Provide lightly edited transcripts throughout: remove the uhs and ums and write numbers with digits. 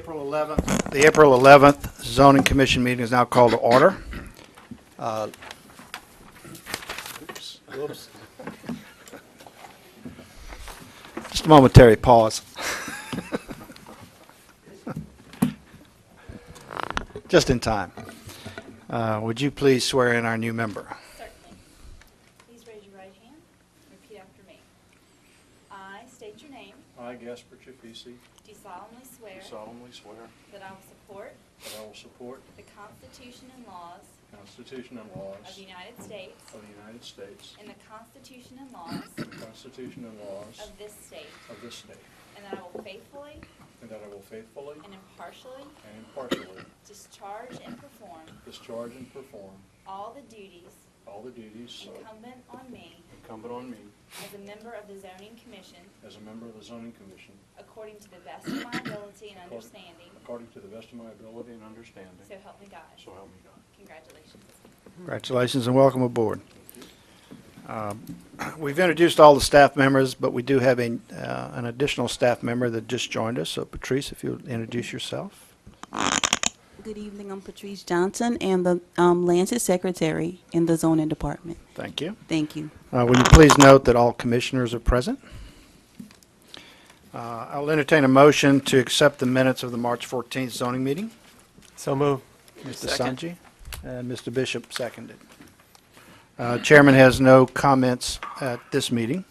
The April 11th Zoning Commission meeting is now called to order. Oops. Just a momentary pause. Just in time. Would you please swear in our new member? Certainly. Please raise your right hand and repeat after me. I state your name. I, Gasper Chafisi, Do solemnly swear do solemnly swear that I will support that I will support the Constitution and laws the Constitution and of laws the United States of the United States, and the Constitution and laws the Constitution and laws of this state, of this state, and that I will faithfully and that I will faithfully and impartially and impartially discharge and perform discharge and perform all the duties all the duties incumbent on me incumbent on me as a member of the Zoning Commission as a member of the Zoning Commission according to the best of my ability and understanding, according to the best of my ability and understanding. so help me God. So help me God. Congratulations. Congratulations and welcome aboard. We've introduced all the staff members, but we do have an additional staff member that just joined us. So, Patrice, if you'll introduce yourself. Good evening, I'm Patrice Johnson, and the Lance's secretary in the zoning department. Thank you. Thank you. Will you please note that all commissioners are present? I'll entertain a motion to accept the minutes of the March 14th zoning meeting. So move. Mr. Sanji and Mr. Bishop seconded. Chairman has no comments at this meeting.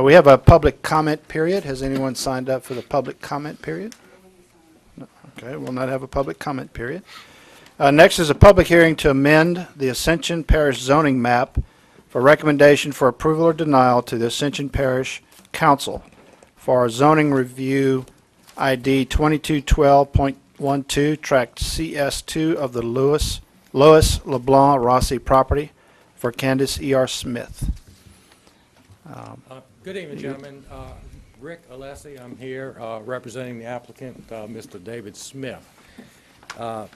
We have a public comment period. Has anyone signed up for the public comment period? No. Okay, we'll not have a public comment period. Next is a public hearing to amend the Ascension Parish zoning map for recommendation for approval or denial to the Ascension Parish Council for our zoning review ID 2212.12, tract CS2 of the Lois LeBlanc Rossi property for Candace E.R. Smith. Good evening, gentlemen. Rick Alessi, I'm here representing the applicant, Mr. David Smith. I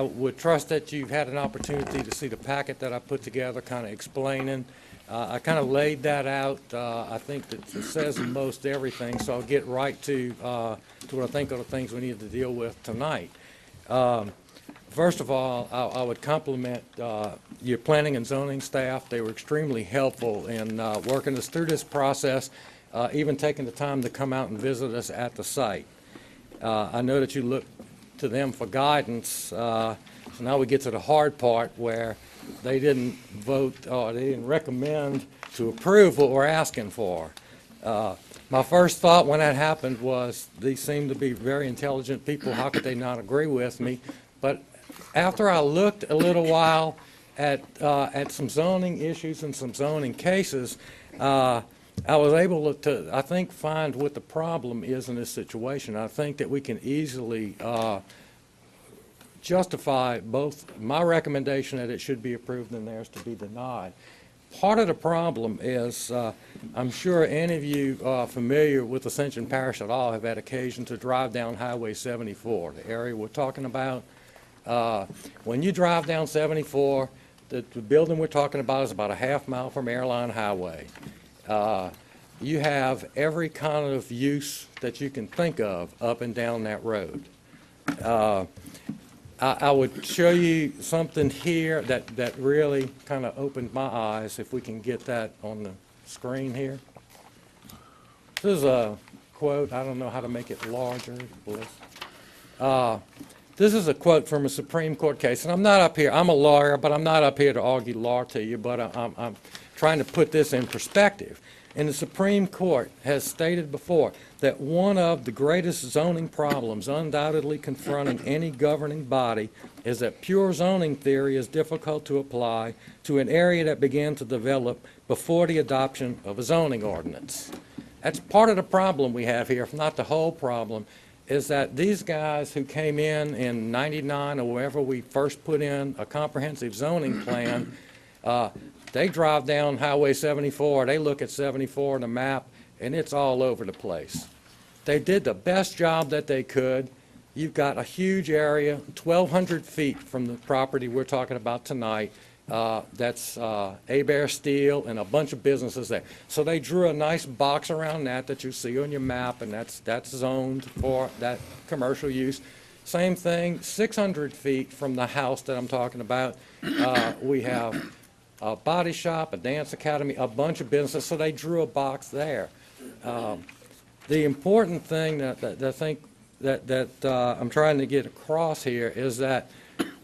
would trust that you've had an opportunity to see the packet that I put together, kind of explaining. I kind of laid that out. I think that it says most everything, so I'll get right to what I think are the things we need to deal with tonight. First of all, I would compliment your planning and zoning staff. They were extremely helpful in working us through this process, even taking the time to come out and visit us at the site. I know that you look to them for guidance, so now we get to the hard part where they didn't vote or they didn't recommend to approve what we're asking for. My first thought when that happened was these seem to be very intelligent people. How could they not agree with me? But after I looked a little while at some zoning issues and some zoning cases, I was able to, I think, find what the problem is in this situation. I think that we can easily justify both my recommendation that it should be approved and theirs to be denied. Part of the problem is, I'm sure any of you familiar with Ascension Parish at all have had occasion to drive down Highway 74, the area we're talking about. When you drive down 74, the building we're talking about is about a half mile from Airline Highway. You have every kind of use that you can think of up and down that road. I would show you something here that really kind of opened my eyes, if we can get that on the screen here. This is a quote. I don't know how to make it larger. This is a quote from a Supreme Court case, and I'm not up here. I'm a lawyer, but I'm not up here to argue law to you, but I'm trying to put this in perspective. And the Supreme Court has stated before that one of the greatest zoning problems undoubtedly confronting any governing body is that pure zoning theory is difficult to apply to an area that began to develop before the adoption of a zoning ordinance. That's part of the problem we have here, if not the whole problem, is that these guys who came in '99 or wherever we first put in a comprehensive zoning plan, they drive down Highway 74, they look at 74 on the map, and it's all over the place. They did the best job that they could. You've got a huge area, 1,200 feet from the property we're talking about tonight. that's Abear Steel and a bunch of businesses there. So they drew a nice box around that you see on your map, and that's zoned for that commercial use. Same thing, 600 feet from the house that I'm talking about, we have a body shop, a dance academy, a bunch of businesses, so they drew a box there. The important thing that I think that I'm trying to get across here is that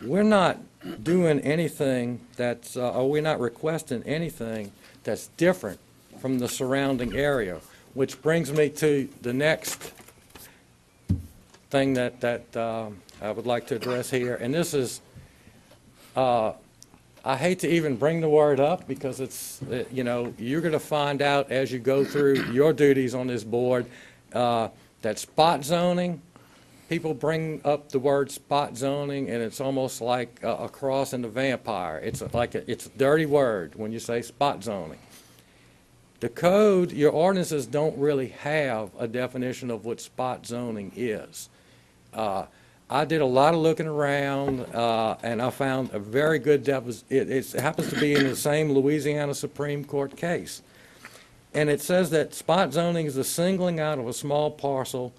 we're not doing anything that's, or we're not requesting anything that's different from the surrounding area, which brings me to the next thing that I would like to address here, and this is, I hate to even bring the word up because it's, you know, you're going to find out as you go through your duties on this board that spot zoning, people bring up the word spot zoning and it's almost like a cross and a vampire. It's like it's a dirty word when you say spot zoning. The code, your ordinances don't really have a definition of what spot zoning is. I did a lot of looking around, and I found a very good it happens to be in the same Louisiana Supreme Court case. And it says that spot zoning is the singling out of a small parcel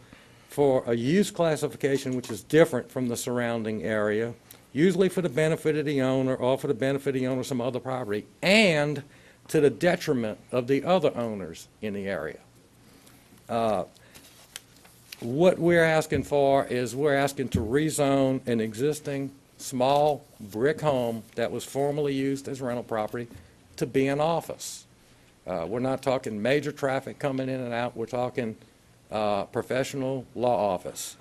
for a use classification which is different from the surrounding area, usually for the benefit of the owner or for the benefit of the owner of some other property, and to the detriment of the other owners in the area. What we're asking for is we're asking to rezone an existing small brick home that was formerly used as rental property to be an office. We're not talking major traffic coming in and out. We're talking professional law office.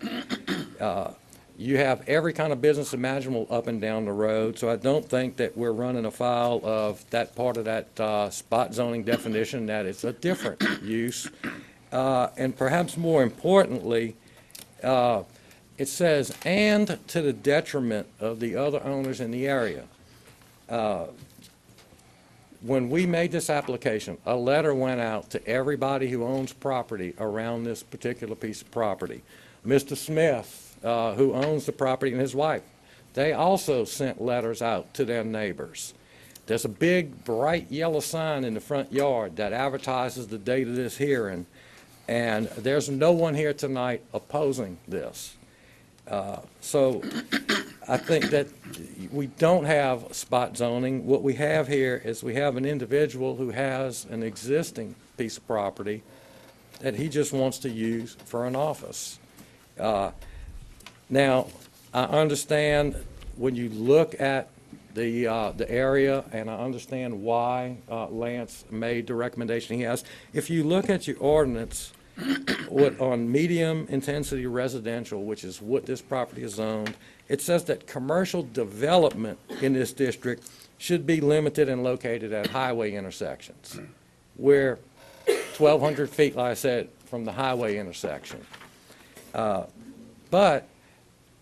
You have every kind of business imaginable up and down the road, so I don't think that we're running afoul of that part of that spot zoning definition, that it's a different use. And perhaps more importantly, it says, and to the detriment of the other owners in the area. When we made this application, a letter went out to everybody who owns property around this particular piece of property. Mr. Smith, who owns the property, and his wife, they also sent letters out to their neighbors. There's a big, bright yellow sign in the front yard that advertises the date of this hearing. And there's no one here tonight opposing this. So I think that we don't have spot zoning. What we have here is we have an individual who has an existing piece of property that he just wants to use for an office. Now, I understand when you look at the area, and I understand why Lance made the recommendation he has. If you look at your ordinance, on medium intensity residential, which is what this property is zoned, it says that commercial development in this district should be limited and located at highway intersections. We're 1,200 feet, like I said, from the highway intersection. But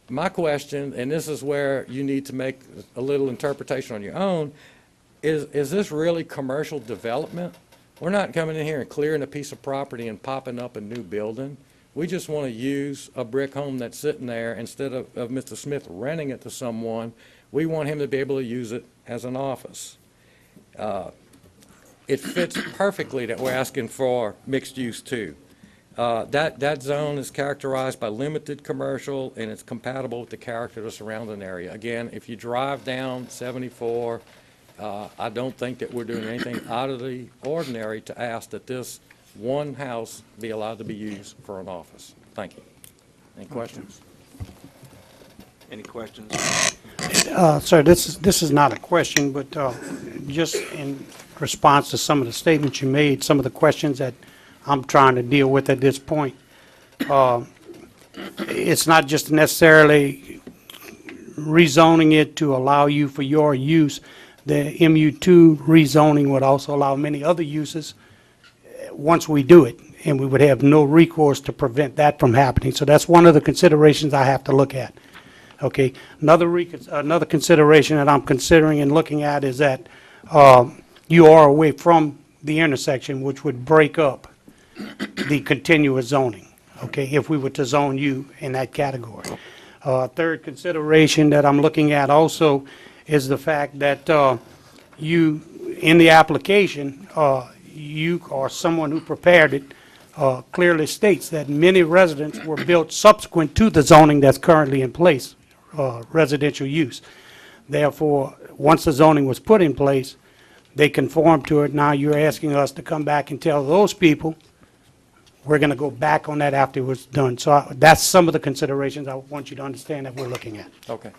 my question, and this is where you need to make a little interpretation on your own, is this really commercial development? We're not coming in here and clearing a piece of property and popping up a new building. We just want to use a brick home that's sitting there. Instead of Mr. Smith renting it to someone, we want him to be able to use it as an office. It fits perfectly that we're asking for mixed use too. That zone is characterized by limited commercial, and it's compatible with the character of the surrounding area. Again, if you drive down 74, I don't think that we're doing anything out of the ordinary to ask that this one house be allowed to be used for an office. Thank you. Any questions? Any questions? Sir, this is not a question, but just in response to some of the statements you made, some of the questions that I'm trying to deal with at this point, it's not just necessarily rezoning it to allow you for your use. The MU2 rezoning would also allow many other uses once we do it, and we would have no recourse to prevent that from happening. So that's one of the considerations I have to look at. Okay, another consideration that I'm considering and looking at is that you are away from the intersection, which would break up the continuous zoning, okay, if we were to zone you in that category. Third consideration that I'm looking at also is the fact that you, in the application, you or someone who prepared it clearly states that many residents were built subsequent to the zoning that's currently in place, residential use. Therefore, once the zoning was put in place, they conformed to it. Now you're asking us to come back and tell those people, we're going to go back on that after it was done. So that's some of the considerations I want you to understand that we're looking at. Okay.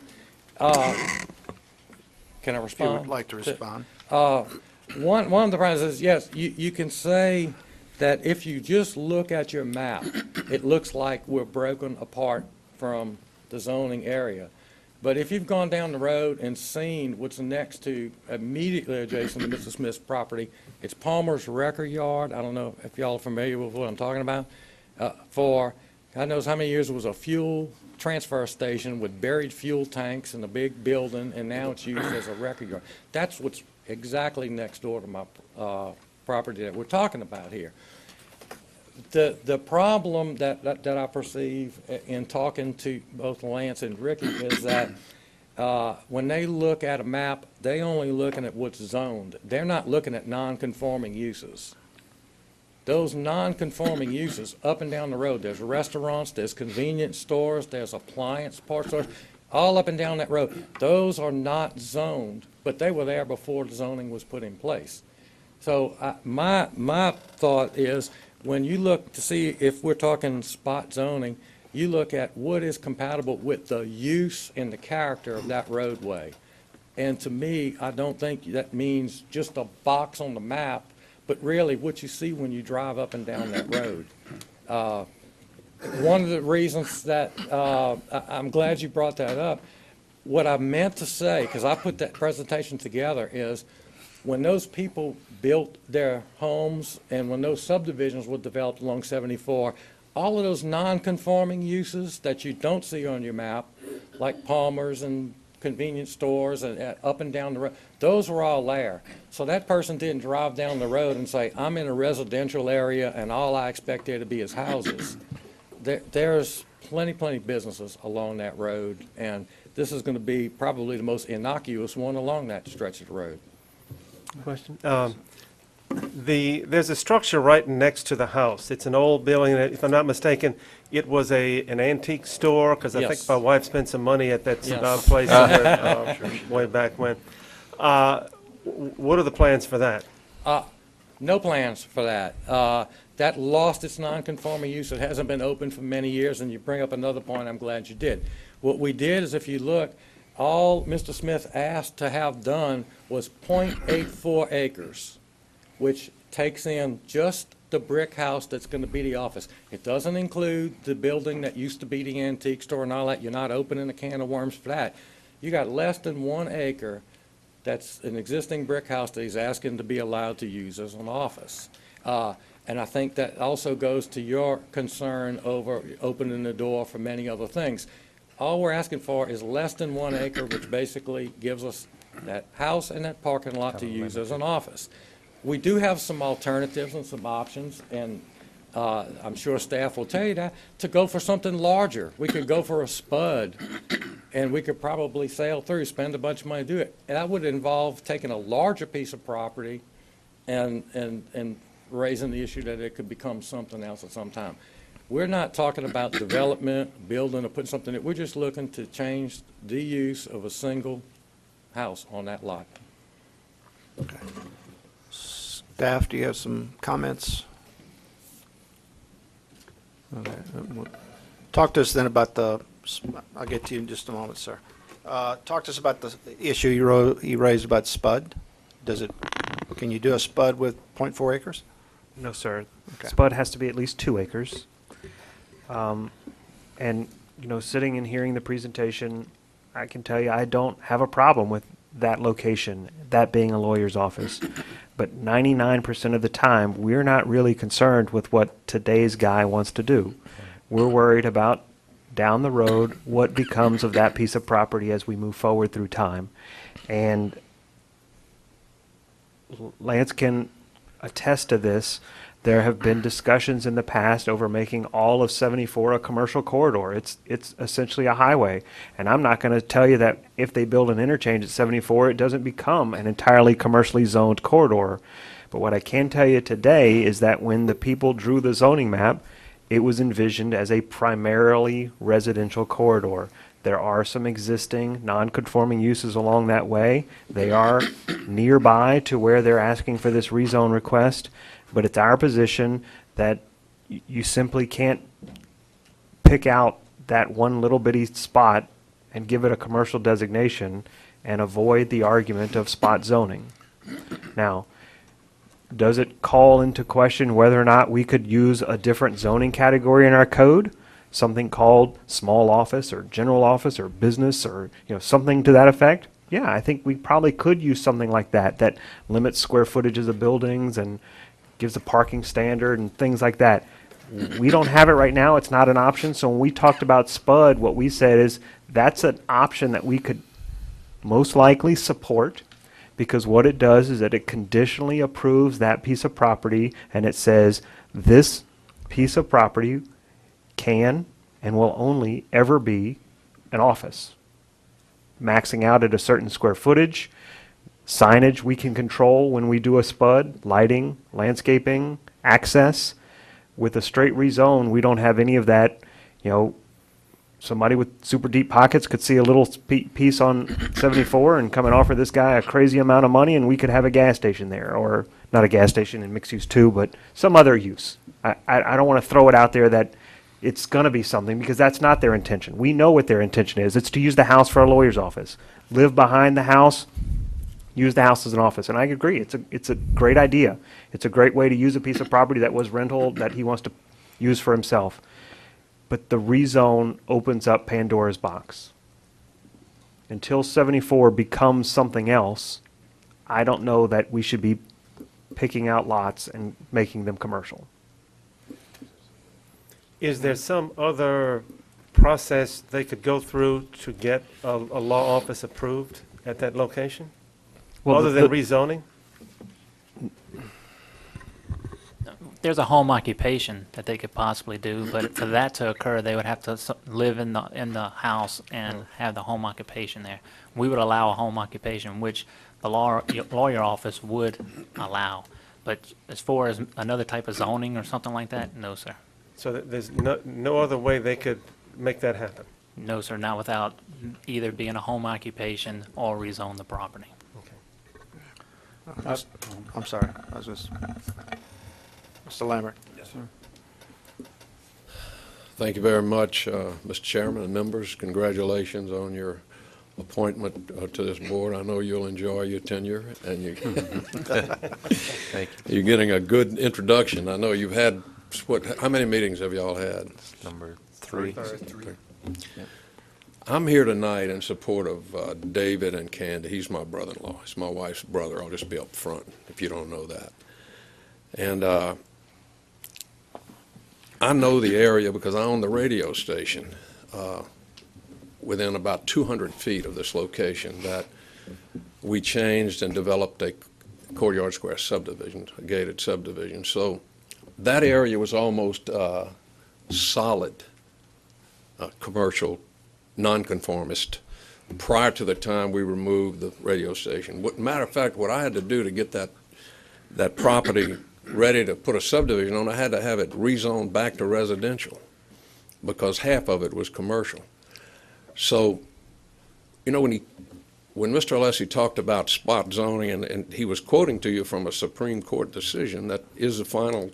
Can I If you respond? would like to respond. One of the problems is, yes, you can say that if you just look at your map, it looks like we're broken apart from the zoning area. But if you've gone down the road and seen what's next to, immediately adjacent to Mr. Smith's property, it's Palmer's Record Yard. I don't know if y'all are familiar with what I'm talking about. For God knows how many years it was a fuel transfer station with buried fuel tanks and a big building, and now it's used as a record yard. That's what's exactly next door to my property that we're talking about here. The problem that I perceive in talking to both Lance and Ricky is that when they look at a map, they only looking at what's zoned. They're not looking at non-conforming uses. Those non-conforming uses up and down the road, there's restaurants, there's convenience stores, there's appliance parts stores, all up and down that road. Those are not zoned, but they were there before the zoning was put in place. So my thought is, when you look to see if we're talking spot zoning, you look at what is compatible with the use and the character of that roadway. And to me, I don't think that means just a box on the map, but really what you see when you drive up and down that road. One of the reasons that I'm glad you brought that up, what I meant to say, because I put that presentation together, is when those people built their homes and when those subdivisions were developed along 74, all of those non-conforming uses that you don't see on your map, like Palmer's and convenience stores and up and down the road, those were all there. So that person didn't drive down the road and say, I'm in a residential area and all I expect there to be is houses. There's plenty businesses along that road, and this is going to be probably the most innocuous one along that stretch of the road. Question. There's a structure right next to the house. It's an old building. If I'm not mistaken, it was an antique store, because I think Yes. my wife spent some money at that Yes. place way back when. What are the plans for that? No plans for that. That lost its non-conforming use. It hasn't been open for many years, and you bring up another point I'm glad you did. What we did is, if you look, all Mr. Smith asked to have done was .84 acres, which takes in just the brick house that's going to be the office. It doesn't include the building that used to be the antique store and all that. You're not opening a can of worms for that. You got less than 1 acre that's an existing brick house that he's asking to be allowed to use as an office. And I think that also goes to your concern over opening the door for many other things. All we're asking for is less than 1 acre, which basically gives us that house and that parking lot to use as an office. We do have some alternatives and some options, and I'm sure staff will tell you that, to go for something larger. We could go for a spud, and we could probably sail through, spend a bunch of money to do it. And that would involve taking a larger piece of property and raising the issue that it could become something else at some time. We're not talking about development, building, or putting something in. We're just looking to change the use of a single house on that lot. Staff, do you have some comments? Okay. Talk to us then about I'll get to you in just a moment, sir. Talk to us about the issue you raised about spud. Can you do a spud with .4 acres? No, sir. Okay. Spud has to be at least 2 acres. And, sitting and hearing the presentation, I can tell you I don't have a problem with that location, that being a lawyer's office. But 99% of the time, we're not really concerned with what today's guy wants to do. We're worried about down the road what becomes of that piece of property as we move forward through time. And Lance can attest to this. There have been discussions in the past over making all of 74 a commercial corridor. It's essentially a highway. And I'm not going to tell you that if they build an interchange at 74, it doesn't become an entirely commercially zoned corridor. But what I can tell you today is that when the people drew the zoning map, it was envisioned as a primarily residential corridor. There are some existing non-conforming uses along that way. They are nearby to where they're asking for this rezone request, but it's our position that you simply can't pick out that one little bitty spot and give it a commercial designation and avoid the argument of spot zoning. Now, does it call into question whether or not we could use a different zoning category in our code? Something called small office or general office or business or something to that effect? Yeah, I think we probably could use something like that that limits square footages of buildings and gives a parking standard and things like that. We don't have it right now. It's not an option. So when we talked about SPUD, what we said is that's an option that we could most likely support, because what it does is that it conditionally approves that piece of property, and it says this piece of property can and will only ever be an office, maxing out at a certain square footage. Signage we can control when we do a SPUD, lighting, landscaping, access. With a straight rezone, we don't have any of that. Somebody with super deep pockets could see a little piece on 74 and come and offer this guy a crazy amount of money, and we could have a gas station there, or not a gas station in mixed use too, but some other use. I don't want to throw it out there that it's going to be something, because that's not their intention. We know what their intention is. It's to use the house for a lawyer's office. Live behind the house, use the house as an office. And I agree, it's a great idea. It's a great way to use a piece of property that was rental that he wants to use for himself. But the rezone opens up Pandora's box. Until 74 becomes something else, I don't know that we should be picking out lots and making them commercial. Is there some other process they could go through to get a law office approved at that location? Other than rezoning? There's a home occupation that they could possibly do, but for that to occur, they would have to live in the house and have the home occupation there. We would allow a home occupation, which the lawyer office would allow. But as far as another type of zoning or something like that, no, sir. So there's no other way they could make that happen? No, sir, not without either being a home occupation or rezone the property. I'm sorry. I was just, Mr. Lambert. Yes, sir. Thank you very much, Mr. Chairman and members. Congratulations on your appointment to this board. I know you'll enjoy your tenure, and you're getting a good introduction. I know you've had, how many meetings have y'all had? Number 3. I'm here tonight in support of David and Candy. He's my brother-in-law. He's my wife's brother. I'll just be up front if you don't know that. And I know the area because I own the radio station within about 200 feet of this location that we changed and developed a Courtyard Square subdivision, a gated subdivision. So that area was almost solid commercial nonconformist prior to the time we removed the radio station. Matter of fact, what I had to do to get that property ready to put a subdivision on, I had to have it rezoned back to residential because half of it was commercial. So, when Mr. Alessi talked about spot zoning, and he was quoting to you from a Supreme Court decision that is the final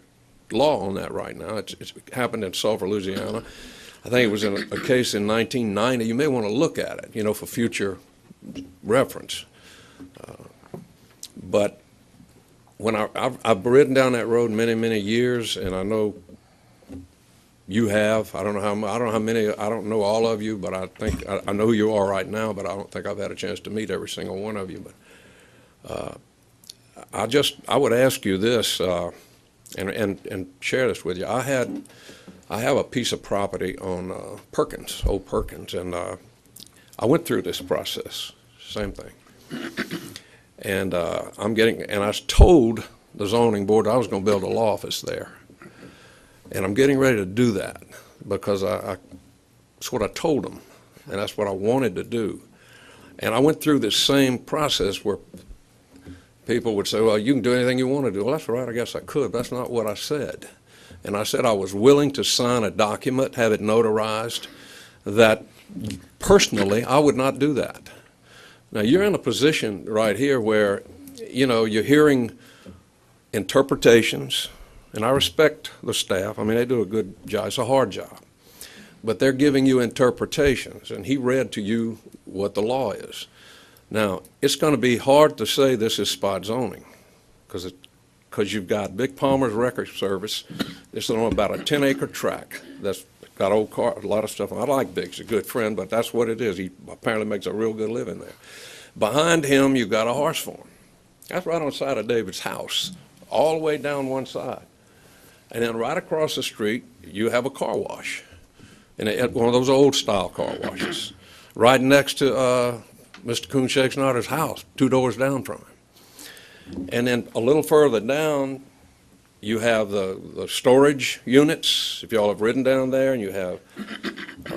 law on that right now. It's happened in Sulphur, Louisiana. I think it was in a case in 1990. You may want to look at it, for future reference. But when I've ridden down that road many, many years, and I know you have. I don't know how many. I don't know all of you, but I think I know who you are right now. But I don't think I've had a chance to meet every single one of you. But I would ask you this, and share this with you. I have a piece of property on Perkins, Old Perkins, and I went through this process, same thing. And I was told the zoning board, I was going to build a law office there. And I'm getting ready to do that because that's what I told them, and that's what I wanted to do. And I went through this same process where people would say, well, you can do anything you want to do. Well, that's right, I guess I could, but that's not what I said. And I said I was willing to sign a document, have it notarized, that personally I would not do that. Now, you're in a position right here where, you know, you're hearing interpretations, and I respect the staff. I mean, they do a good job. It's a hard job. But they're giving you interpretations, and he read to you what the law is. Now, it's going to be hard to say this is spot zoning because you've got Big Palmer's Record Service. It's on about a 10-acre tract that's got old cars, a lot of stuff. I like Big. He's a good friend, but that's what it is. He apparently makes a real good living there. Behind him, you've got a horse farm. That's right on the side of David's house, all the way down one side. And then right across the street, you have a car wash, and one of those old-style car washes, right next to Mr. Coonshake's house, 2 doors down from him. And then a little further down, you have the storage units, if y'all have ridden down there, and you have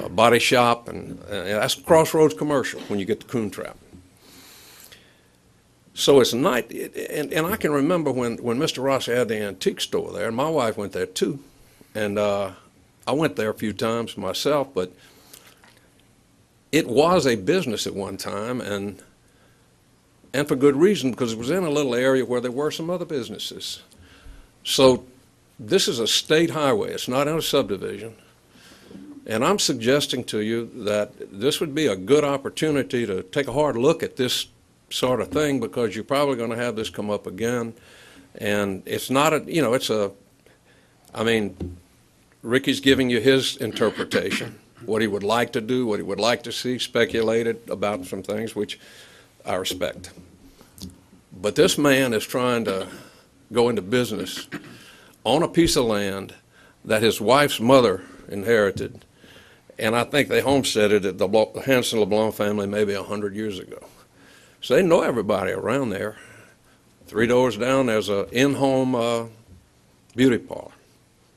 a body shop, and that's Crossroads Commercial when you get to Coontrap. So it's night, and I can remember when Mr. Rossi had the antique store there, and my wife went there too, and I went there a few times myself, but it was a business at one time, and for good reason, because it was in a little area where there were some other businesses. So this is a state highway. It's not in a subdivision. And I'm suggesting to you that this would be a good opportunity to take a hard look at this sort of thing, because you're probably going to have this come up again. And it's not a, you know, it's a, I mean, Ricky's giving you his interpretation, what he would like to do, what he would like to see, speculated about some things, which I respect. But this man is trying to go into business on a piece of land that his wife's mother inherited, and I think they homesteaded it, the Hanson LeBlanc family, maybe 100 years ago. So they know everybody around there. 3 doors down, there's an in-home beauty parlor.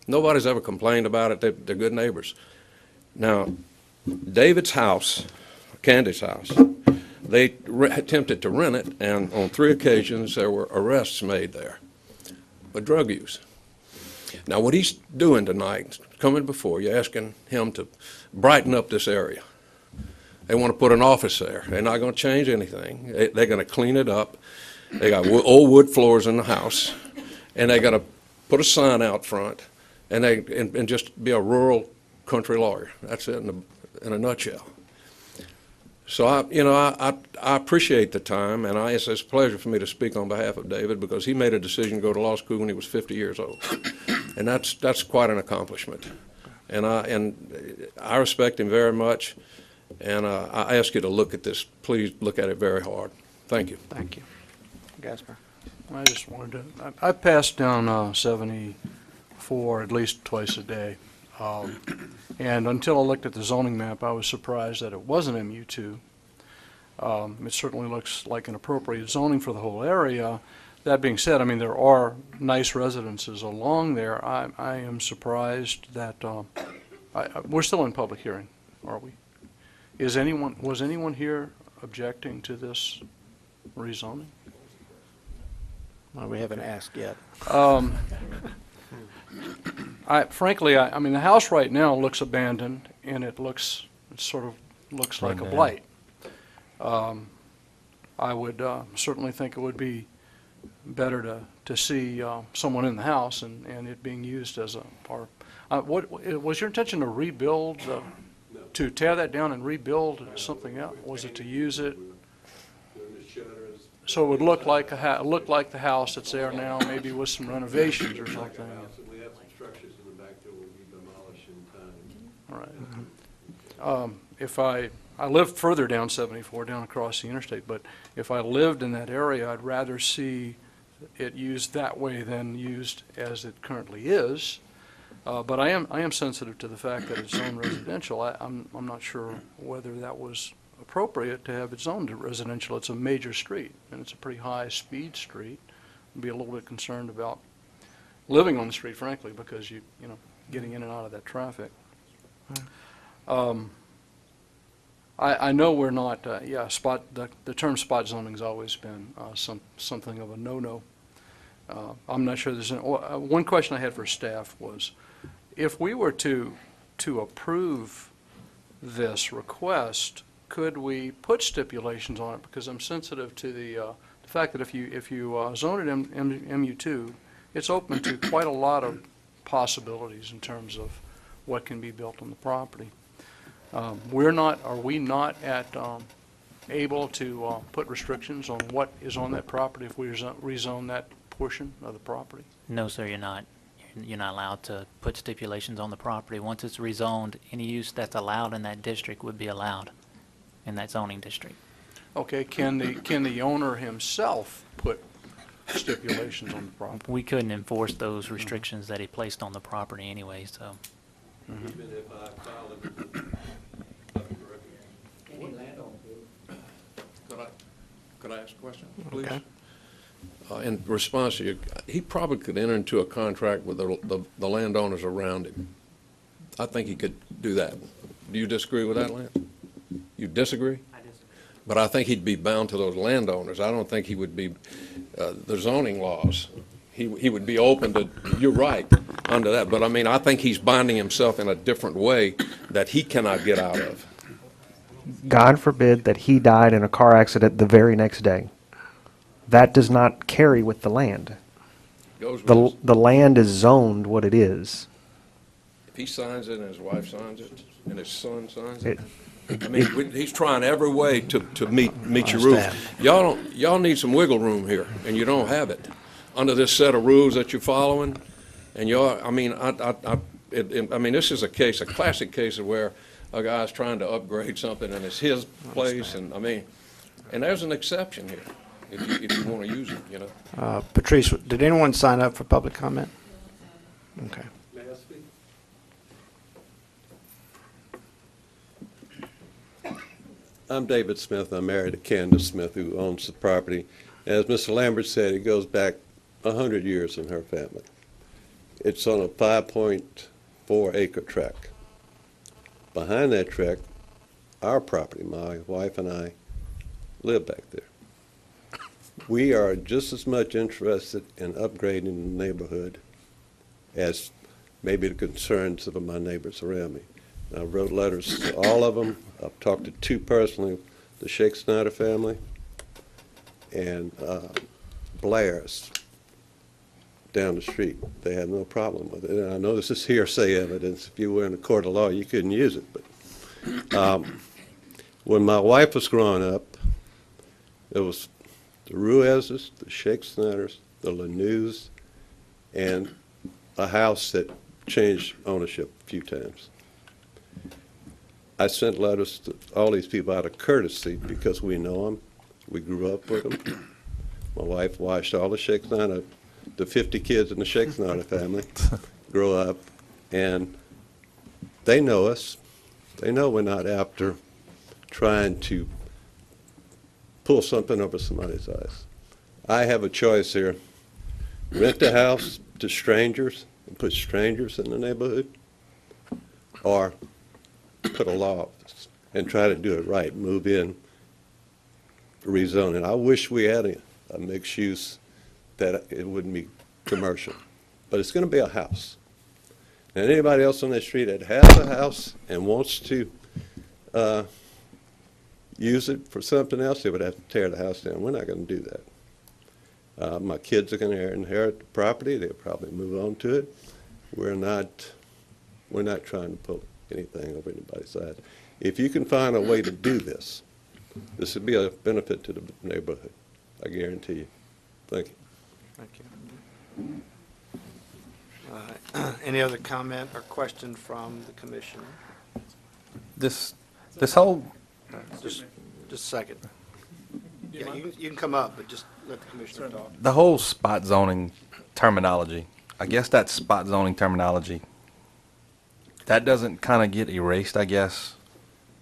Nobody's ever complained about it. They're good neighbors. Now, David's house, Candy's house, they attempted to rent it, and on 3 occasions there were arrests made there for drug use. Now, what he's doing tonight, coming before you, asking him to brighten up this area. They want to put an office there. They're not going to change anything. They're going to clean it up. They got old wood floors in the house, and they're going to put a sign out front, and just be a rural country lawyer. That's it in a nutshell. So I appreciate the time, and it's a pleasure for me to speak on behalf of David, because he made a decision to go to law school when he was 50 years old, and that's quite an accomplishment. And I respect him very much, and I ask you to look at this. Please look at it very hard. Thank you. Thank you. Gasper. I just wanted to, I pass down 74 at least twice a day. And until I looked at the zoning map, I was surprised that it wasn't MU2. It certainly looks like an appropriate zoning for the whole area. That being said, I mean, there are nice residences along there. I am surprised that, we're still in public hearing, are we? Was anyone here objecting to this rezoning? Well, we haven't asked yet. Frankly, I mean, the house right now looks abandoned, and it sort of looks like a blight. I would certainly think it would be better to see someone in the house and it being used as a part. What was your intention to rebuild, to tear that down and rebuild something else? Was it to use it? So it would look like the house that's there now, maybe with some renovations or something. We have some structures in the back that will be demolished in time. All right. If I live further down 74, down across the interstate, but if I lived in that area, I'd rather see it used that way than used as it currently is. But I am sensitive to the fact that it's zoned residential. I'm not sure whether that was appropriate to have it zoned residential. It's a major street, and it's a pretty high-speed street. be a little bit concerned about living on the street, frankly, because you know, getting in and out of that traffic. I know we're not, the term spot zoning's always been something of a no-no. I'm not sure there's, one question I had for staff was, if we were to approve this request, could we put stipulations on it? Because I'm sensitive to the fact that if you zone it MU2, it's open to quite a lot of possibilities in terms of what can be built on the property. Are we not able to put restrictions on what is on that property if we rezone that portion of the property? No, sir, you're not. You're not allowed to put stipulations on the property. Once it's rezoned, any use that's allowed in that district would be allowed in that zoning district. Okay, can the owner himself put stipulations on the property? We couldn't enforce those restrictions that he placed on the property anyway, so. Even if I file it. Could I ask a question, please? Okay. In response to you, he probably could enter into a contract with the landowners around him. I think he could do that. Do you disagree with that, Lance? You disagree? I disagree. But I think he'd be bound to those landowners. I don't think he would be, the zoning laws. He would be open to, you're right, under that. But I mean, I think he's binding himself in a different way that he cannot get out of. God forbid that he died in a car accident the very next day. That does not carry with the land. Goes with his, The land is zoned what it is. if he signs it and his wife signs it and his son signs it, I mean, he's trying every way to meet your rules. Y'all need some wiggle room here, and you don't have it under this set of rules that you're following. And I mean, I mean, this is a classic case of where a guy's trying to upgrade something and it's his place, and I mean, and there's an exception here if you want to use it, you know. Patrice, did anyone sign up for public comment? Okay. May I speak? I'm David Smith. I'm married to Candace Smith, who owns the property. As Mr. Lambert said, it goes back 100 years in her family. It's on a 5.4 acre tract. Behind that tract, our property, my wife and I, live back there. We are just as much interested in upgrading the neighborhood as maybe the concerns of my neighbors around me. I wrote letters to all of them. I've talked to two personally, the Shake Snyder family and Blair's down the street. They had no problem with it. And I know this is hearsay evidence. If you were in a court of law, you couldn't use it. But when my wife was growing up, it was the Ruizes, the Shake Snyders, the Lanus, and a house that changed ownership a few times. I sent letters to all these people out of courtesy because we know them. We grew up with them. My wife watched all the Shake Snyder, the 50 kids in the Shake Snyder family grow up, and they know us. They know we're not after trying to pull something over somebody's eyes. I have a choice here. Rent the house to strangers and put strangers in the neighborhood, or put a law office and try to do it right, move in, rezone it. I wish we had a mixed use that it wouldn't be commercial, but it's going to be a house. And anybody else on the street that has a house and wants to use it for something else, they would have to tear the house down. We're not going to do that. My kids are going to inherit the property. They'll probably move on to it. We're not trying to pull anything over anybody's side. If you can find a way to do this, this would be a benefit to the neighborhood. I guarantee you. Thank you. Thank you. Any other comment or question from the commissioner? This whole, Just a second. Yeah, you can come up, but just let the commissioner talk. the whole spot zoning terminology, I guess that spot zoning terminology, that doesn't kind of get erased, I guess,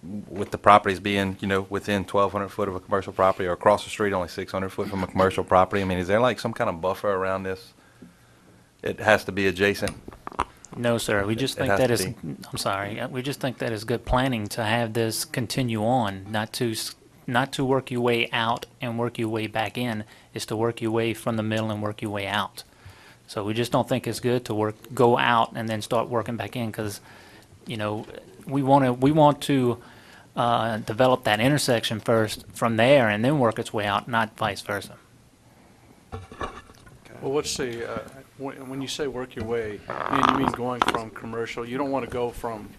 with the properties being, within 1,200 foot of a commercial property, or across the street only 600 foot from a commercial property? I mean, is there like some kind of buffer around this? It has to be adjacent? No, sir. We just It think has that to is, be. I'm sorry, we just think that is good planning to have this continue on, not to work your way out and work your way back in, is to work your way from the middle and work your way out. So we just don't think it's good to go out and then start working back in, because, we want to develop that intersection first from there and then work its way out, not vice versa. Well, what's the, when you say work your way, you mean going from commercial, you don't want to go from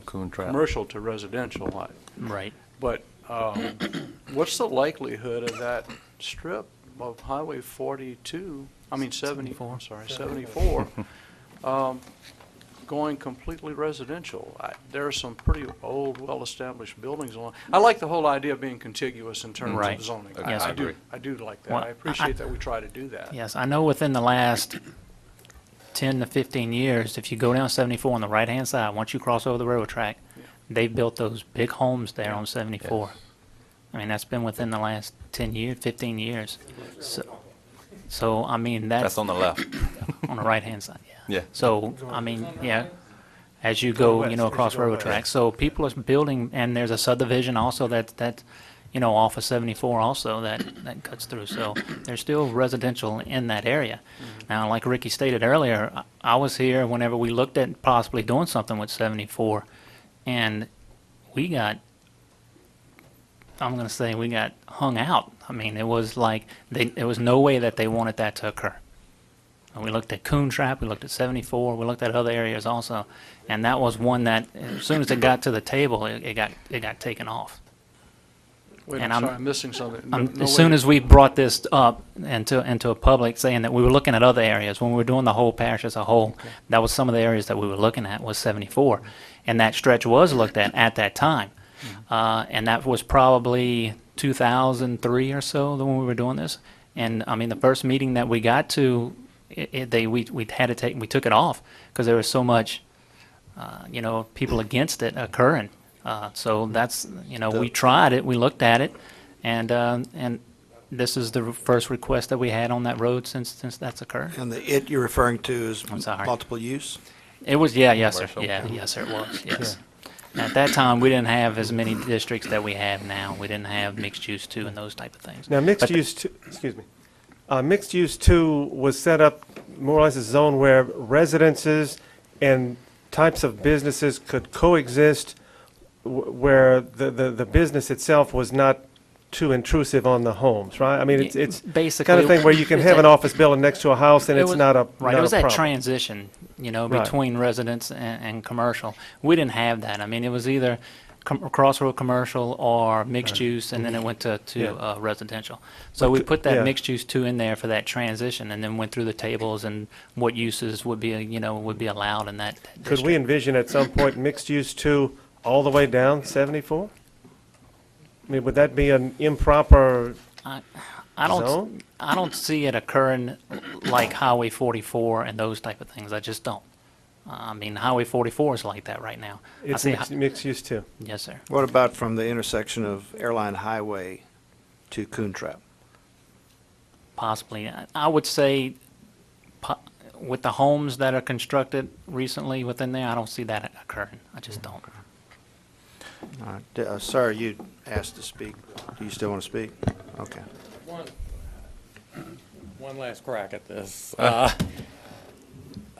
Coon Trap. commercial to residential, Right. but what's the likelihood of that strip of Highway 42, I mean 74, I'm sorry, 74, going completely residential? There are some pretty old, well-established buildings along. I like the whole idea of being contiguous in terms Right. of zoning. Yes, I I do like that. Well, I appreciate that we try to do that. Yes, I know within the last 10 to 15 years, if you go down 74 on the right-hand side, once you cross over the railroad track, they've built those big homes there on 74. Yes. I mean, that's been within the last 10 years, 15 years. So I mean, That's on the left. on the right-hand side, yeah. Yeah. So, I mean, yeah, as you go, across railroad tracks. So people are building, and there's a subdivision also that off of 74 also that cuts through. So there's still residential in that area. Now, like Ricky stated earlier, I was here whenever we looked at possibly doing something with 74, and we got hung out. I mean, it was like there was no way that they wanted that to occur. And we looked at Coon Trap, we looked at 74, we looked at other areas also, and that was one that as soon as it got to the table, it got taken off. Wait, And I'm I'm- sorry, I'm missing something. As soon as we brought this up into a public, saying that we were looking at other areas, when we were doing the whole parish as a whole, that was some of the areas that we were looking at was 74, and that stretch was looked at that time, and that was probably 2003 or so when we were doing this. And I mean, the first meeting that we got to, we had to take, we took it off because there was so much, people against it occurring. So that's, we tried it, we looked at it, and this is the first request that we had on that road since that's occurred. And the "it" you're referring to is I'm sorry. multiple use? It was, yes, sir. Commercial. Yes, sir, it was, yes. At that time, we didn't have as many districts that we have now. We didn't have mixed use two and those type of things. Now, mixed use two, mixed use two was set up more or less a zone where residences and types of businesses could coexist, where the business itself was not too intrusive on the homes, right? I mean, it's Basically, kind of thing where you can it was have an that- office building next to a house and It it's was- not a Right, not it was a that problem. transition, Right. between residence and commercial. We didn't have that. I mean, it was either crossroad commercial or mixed use, and then it went to Yeah. residential. So we But, put that yeah. mixed use two in there for that transition, and then went through the tables and what uses would be, would be allowed in that Could district. we envision at some point mixed use two all the way down 74? I mean, would that be an improper I zone? don't see it occurring like Highway 44 and those type of things. I just don't. I mean, Highway 44 is like that right now. I It's see mixed use too. Yes, sir. What about from the intersection of Airline Highway to Coon Trap? Possibly. I would say with the homes that are constructed recently within there, I don't see that occurring. I just don't. All right. Sir, you asked to speak. Do you still want to speak? Okay. One last crack at this.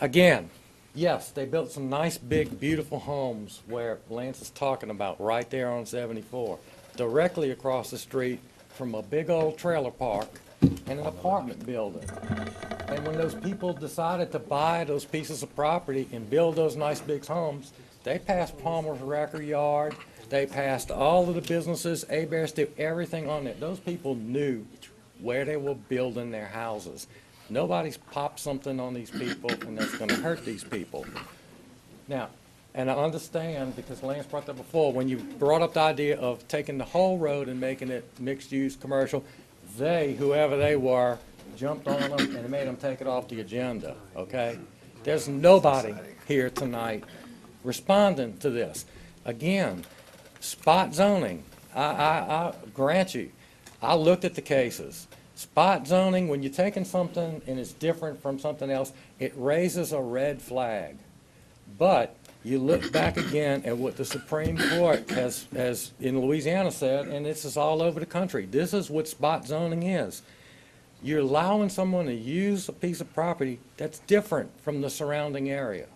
Again, yes, they built some nice, big, beautiful homes where Lance is talking about, right there on 74, directly across the street from a big old trailer park and an apartment building. And when those people decided to buy those pieces of property and build those nice, big homes, they passed Palmer's Record Yard, they passed all of the businesses, A-Bears, did everything on it. Those people knew where they were building their houses. Nobody's popped something on these people, and that's gonna hurt these people. Now, and I understand, because Lance brought that before, when you brought up the idea of taking the whole road and making it mixed-use commercial, they, whoever they were, jumped on them and made them take it off the agenda, okay? There's nobody here tonight responding to this. Again, Spot zoning, I grant you, I looked at the cases. Spot zoning, when you're taking something and it's different from something else, it raises a red flag. But you look back again at what the Supreme Court has in Louisiana said, and this is all over the country. This is what spot zoning is. You're allowing someone to use a piece of property that's different from the surrounding area.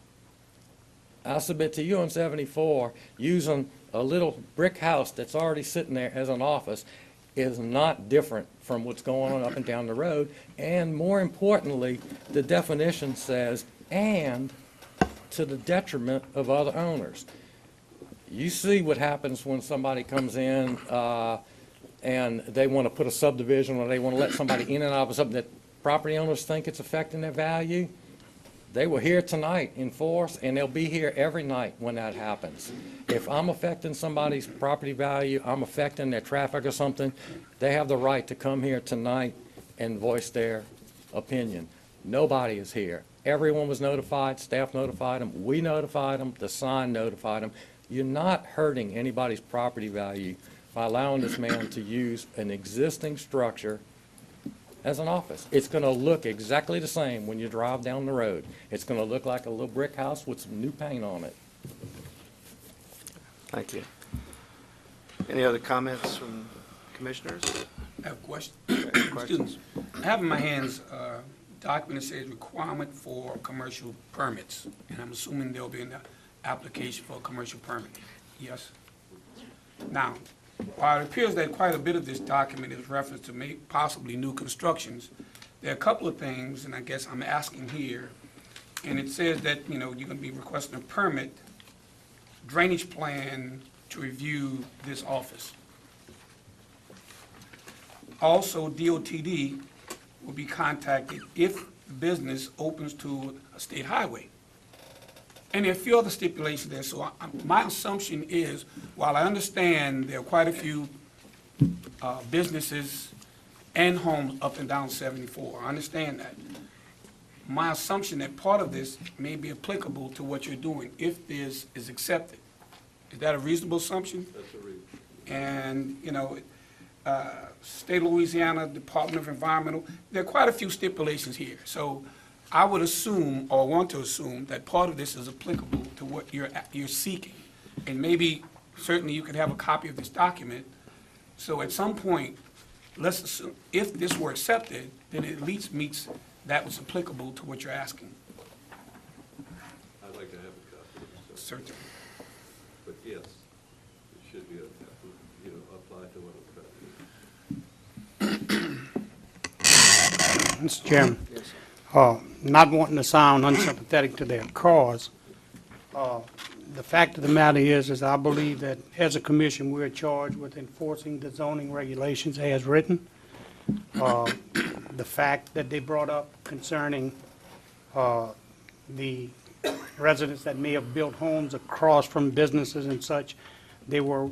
I submit to you on 74, using a little brick house that's already sitting there as an office is not different from what's going on up and down the road. And more importantly, the definition says, and to the detriment of other owners. You see what happens when somebody comes in and they want to put a subdivision or they want to let somebody in and out of something that property owners think it's affecting their value. They were here tonight in force, and they'll be here every night when that happens. If I'm affecting somebody's property value, I'm affecting their traffic or something, they have the right to come here tonight and voice their opinion. Nobody is here. Everyone was notified, staff notified them, we notified them, the sign notified them. You're not hurting anybody's property value by allowing this man to use an existing structure as an office. It's going to look exactly the same when you drive down the road. It's going to look like a little brick house with some new paint on it. Thank you. Any other comments from commissioners? I have a question. Questions? I have in my hands a document that says requirement for commercial permits, and I'm assuming there'll be an application for a commercial permit. Yes? Now, while it appears that quite a bit of this document is reference to possibly new constructions, there are a couple of things, and I guess I'm asking here, and it says that, you're going to be requesting a permit, drainage plan to review this office. Also, DOTD will be contacted if the business opens to a state highway. And there are a few other stipulations there, so my assumption is, while I understand there are quite a few businesses and homes up and down 74, I understand that. My assumption that part of this may be applicable to what you're doing if this is accepted. Is that a reasonable assumption? That's a reason. And, State of Louisiana, Department of Environmental, there are quite a few stipulations here. So I would assume, or want to assume, that part of this is applicable to what you're seeking. And maybe, certainly, you could have a copy of this document. So at some point, let's assume, if this were accepted, then it at least meets that was applicable to what you're asking. I'd like to have a copy of this. Certainly. But yes, it should be, applied to what it's trying to do. Mr. Chairman, not wanting to sound unsympathetic to their cause, the fact of the matter is I believe that as a commission, we're charged with enforcing the zoning regulations as written. The fact that they brought up concerning the residents that may have built homes across from businesses and such, they were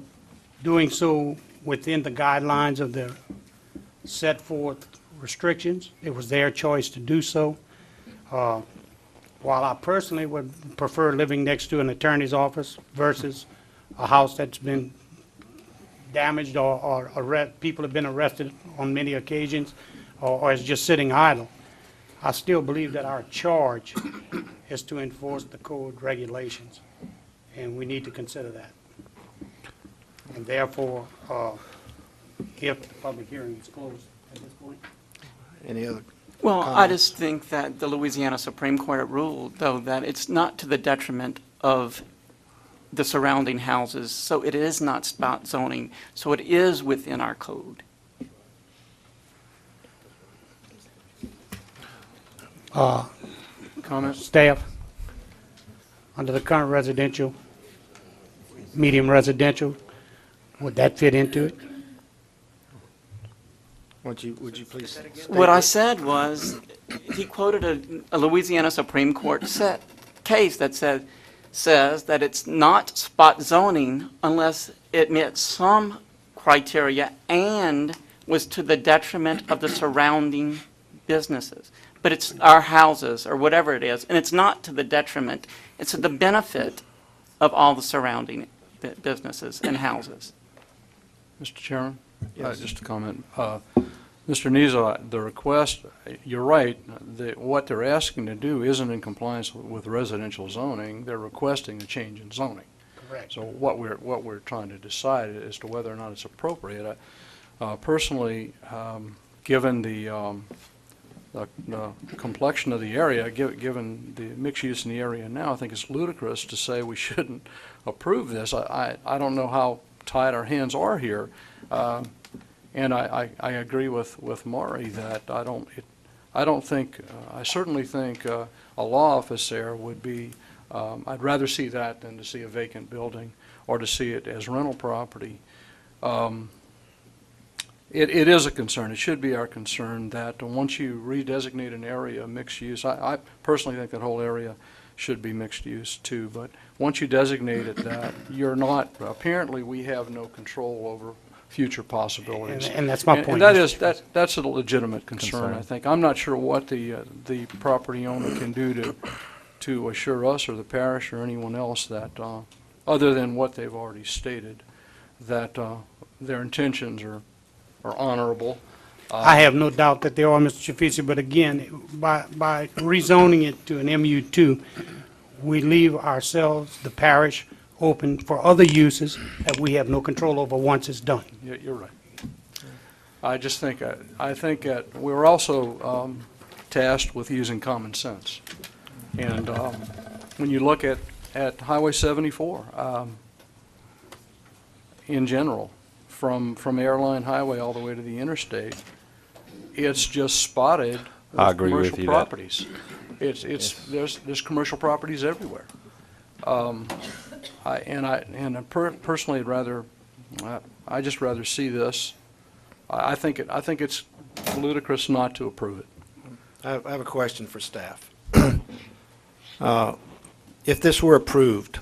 doing so within the guidelines of the set forth restrictions. It was their choice to do so. While I personally would prefer living next to an attorney's office versus a house that's been damaged or people have been arrested on many occasions or is just sitting idle, I still believe that our charge is to enforce the code regulations, and we need to consider that. And therefore, if the public hearing is closed at this point. Any other? Well, I comments? just think that the Louisiana Supreme Court ruled, though, that it's not to the detriment of the surrounding houses, so it is not spot zoning, so it is within our code. Comments? Staff, under the current residential, medium residential, would that fit into it? Would you please state What I it? said was, he quoted a Louisiana Supreme Court case that says that it's not spot zoning unless it met some criteria and was to the detriment of the surrounding businesses. But it's our houses or whatever it is, and it's not to the detriment. It's to the benefit of all the surrounding businesses and houses. Mr. Chairman? Yes. Just a comment. Mr. Nizo, the request, you're right, what they're asking to do isn't in compliance with residential zoning. They're requesting a change in zoning. Correct. So what we're trying to decide as to whether or not it's appropriate. Personally, given the complexion of the area, given the mixed use in the area now, I think it's ludicrous to say we shouldn't approve this. I don't know how tied our hands are here. And I agree with Maury that I certainly think a law office there would be, I'd rather see that than to see a vacant building or to see it as rental property. It is a concern. It should be our concern that once you redesignate an area mixed use, I personally think that whole area should be mixed use too, but once you designate it that, you're not, apparently we have no control over future possibilities. And that's my point. And that's a legitimate concern, I think. I'm not sure what the property owner can do to assure us or the parish or anyone else that, other than what they've already stated, that their intentions are honorable. I have no doubt that they are, Mr. Chafisi, but again, by rezoning it to an MU2, we leave ourselves, the parish, open for other uses that we have no control over once it's done. You're right. I just think, I think that we're also tasked with using common sense. And when you look at Highway 74, in general, from Airline Highway all the way to the interstate, it's just spotted with I agree with commercial you that- properties. There's commercial properties everywhere. Personally, I just rather see this. I think it's ludicrous not to approve it. I have a question for staff. If this were approved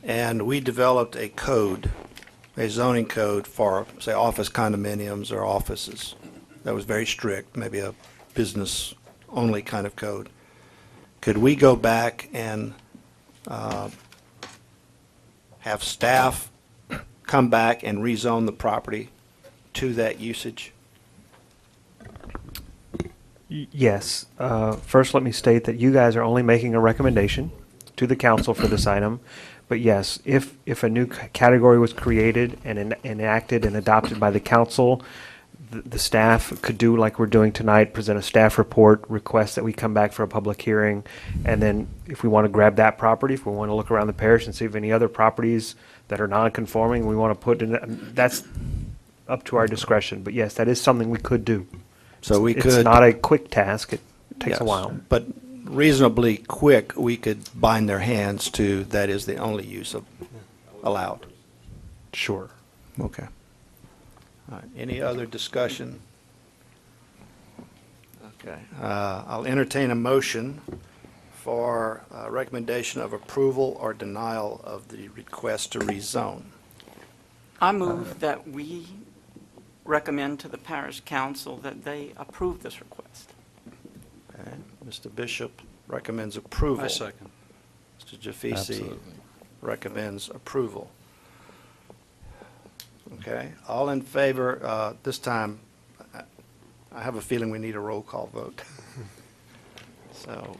and we developed a code, a zoning code for, say, office condominiums or offices that was very strict, maybe a business-only kind of code, could we go back and have staff come back and rezone the property to that usage? Yes. First, let me state that you guys are only making a recommendation to the council for this item. But yes, if a new category was created and enacted and adopted by the council, the staff could do like we're doing tonight, present a staff report, request that we come back for a public hearing, and then if we want to grab that property, if we want to look around the parish and see if any other properties that are non-conforming we want to put in, that's up to our discretion. But yes, that is something we could do. So we could. It's not a quick task. It takes Yes, a while. But reasonably quick, we could bind their hands to that is the only use of allowed. Sure. Okay. All right. Any other discussion? Okay. I'll entertain a motion for recommendation of approval or denial of the request to rezone. I move that we recommend to the parish council that they approve this request. Okay. Mr. Bishop recommends approval. I second. Mr. Jafisi Absolutely. recommends approval. Okay, all in favor, this time, I have a feeling we need a roll call vote. So,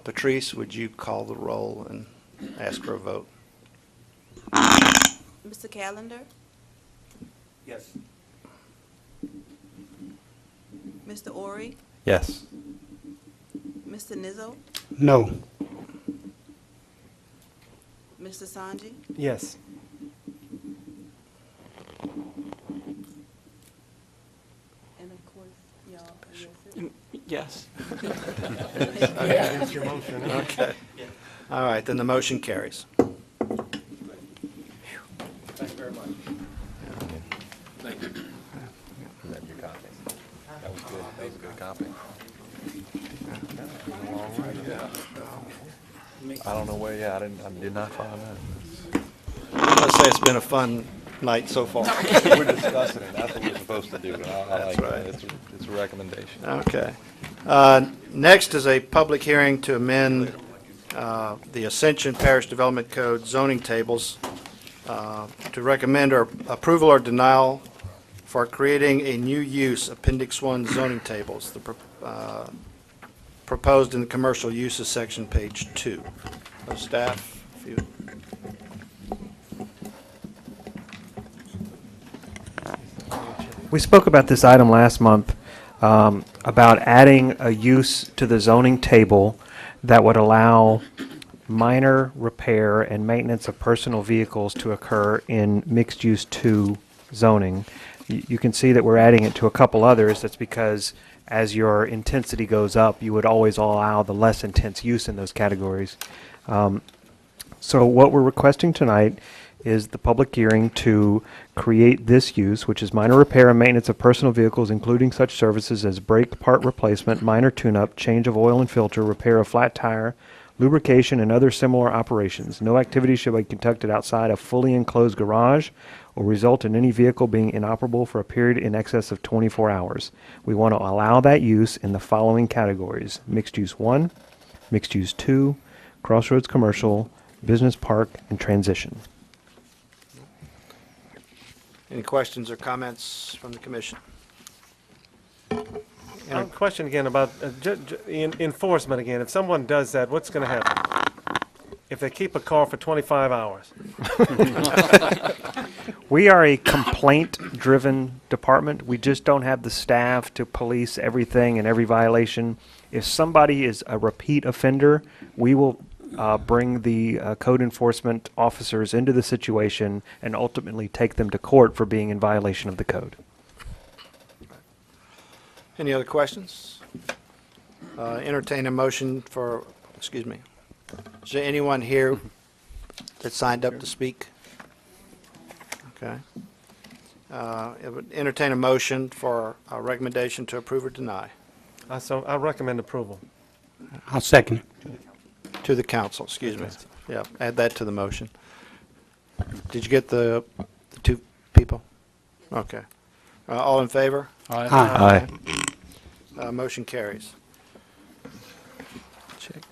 Patrice, would you call the roll and ask for a vote? Mr. Callender? Yes. Mr. Ori? Yes. Mr. Nizzo? No. Mr. Sanji? Yes. And of course, y'all, Yes. That's your motion. Okay. All right, then the motion carries. Thanks very much. Thank you. Is that your copy? That was good. That was a good copy. I don't know where, I did not find that. Let's say it's been a fun night so far. We're discussing it, that's what we're supposed to do. I That's like right. that. It's a recommendation. Okay. Next is a public hearing to amend the Ascension Parish Development Code zoning tables to recommend or approval or denial for creating a new use, Appendix 1 zoning tables, proposed in the commercial uses section, page 2. So staff, if you... We spoke about this item last month, about adding a use to the zoning table that would allow minor repair and maintenance of personal vehicles to occur in mixed-use 2 zoning. You can see that we're adding it to a couple others. That's because as your intensity goes up, you would always allow the less intense use in those categories. So what we're requesting tonight is the public hearing to create this use, which is minor repair and maintenance of personal vehicles, including such services as brake part replacement, minor tune-up, change of oil and filter, repair of flat tire, lubrication, and other similar operations. No activity shall be conducted outside a fully enclosed garage or result in any vehicle being inoperable for a period in excess of 24 hours. We want to allow that use in the following categories: mixed use 1, mixed use 2, crossroads commercial, business park, and transition. Any questions or comments from the commission? Question again about enforcement again. If someone does that, what's going to happen? If they keep a car for 25 hours? We are a complaint-driven department. We just don't have the staff to police everything and every violation. If somebody is a repeat offender, we will bring the code enforcement officers into the situation and ultimately take them to court for being in violation of the code. Any other questions? Entertain a motion for, excuse me, is there anyone here that signed up to speak? Okay. It would entertain a motion for a recommendation to approve or deny. So I recommend approval. I'll second it. To the council, excuse me. Yeah, add that to the motion. Did you get the 2 people? Okay. All in favor? Aye. Motion carries. Check.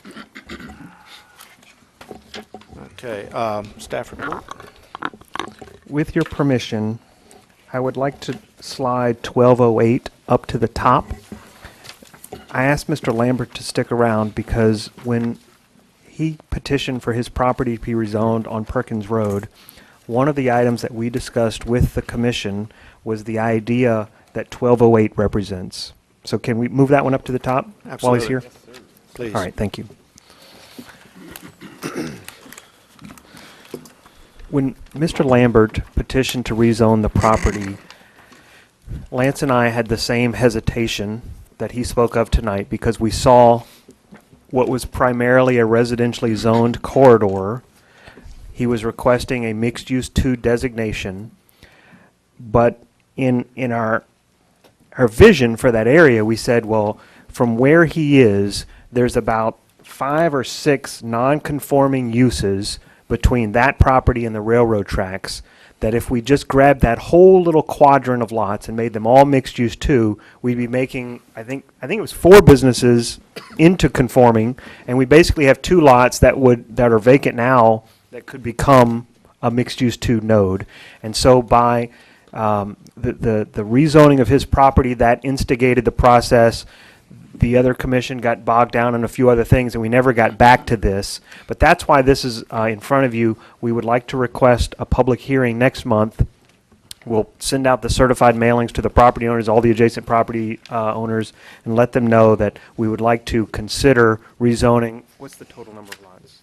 Okay, staff report. With your permission, I would like to slide 1208 up to the top. I asked Mr. Lambert to stick around because when he petitioned for his property to be rezoned on Perkins Road, one of the items that we discussed with the commission was the idea that 1208 represents. So can we move that one up to the top while he's here? Yes, please. All right, thank you. When Mr. Lambert petitioned to rezone the property, Lance and I had the same hesitation that he spoke of tonight because we saw what was primarily a residentially zoned corridor. He was requesting a mixed-use 2 designation, but in our vision for that area, we said, well, from where he is, there's about 5 or 6 non-conforming uses between that property and the railroad tracks, that if we just grabbed that whole little quadrant of lots and made them all mixed use 2, we'd be making, I think it was 4 businesses into conforming, and we basically have 2 lots that are vacant now that could become a mixed use 2 node. And so by the rezoning of his property, that instigated the process. The other commission got bogged down in a few other things, and we never got back to this. But that's why this is in front of you. We would like to request a public hearing next month. We'll send out the certified mailings to the property owners, all the adjacent property owners, and let them know that we would like to consider rezoning. What's the total number of lots?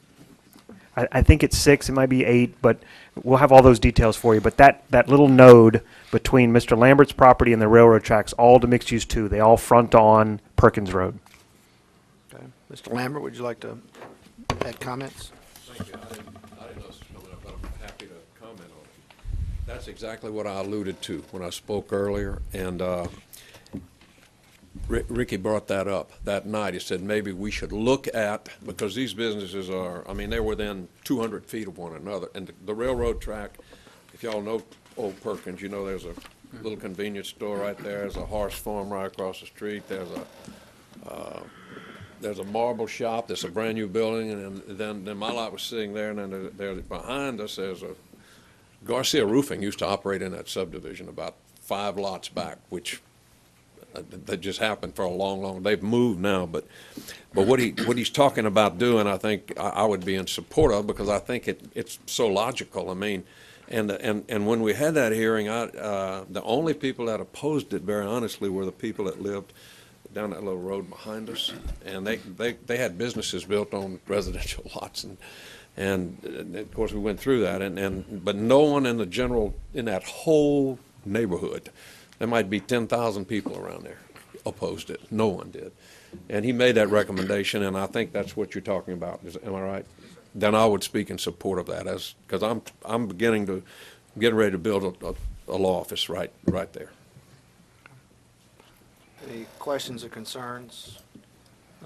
I think it's 6. It might be 8, but we'll have all those details for you. But that little node between Mr. Lambert's property and the railroad tracks, all to mixed use 2, they all front on Perkins Road. Okay. Mr. Lambert, would you like to add comments? Thank you. I didn't know this was coming up, but I'm happy to comment on it. That's exactly what I alluded to when I spoke earlier, and Ricky brought that up that night. He said maybe we should look at, because these businesses are, I mean, they're within 200 feet of one another, and the railroad track, if y'all know Old Perkins, you know there's a little convenience store right there, there's a horse farm right across the street, there's a there's a marble shop, that's a brand-new building, and then my lot was sitting there, and then there behind us, there's a, Garcia Roofing used to operate in that subdivision about 5 lots back, which that just happened for a long, they've moved now, but what he's talking about doing, I think I would be in support of, because I think it's so logical. I mean, and when we had that hearing, the only people that opposed it, very honestly, were the people that lived down that little road behind us, and they had businesses built on residential lots, and of course we went through that, but no one in that whole neighborhood, there might be 10,000 people around there, opposed it. No one did. And he made that recommendation, and I think that's what you're talking about. Am I right? Then I would speak in support of that, because I'm getting ready to build a law office right there. Any questions or concerns?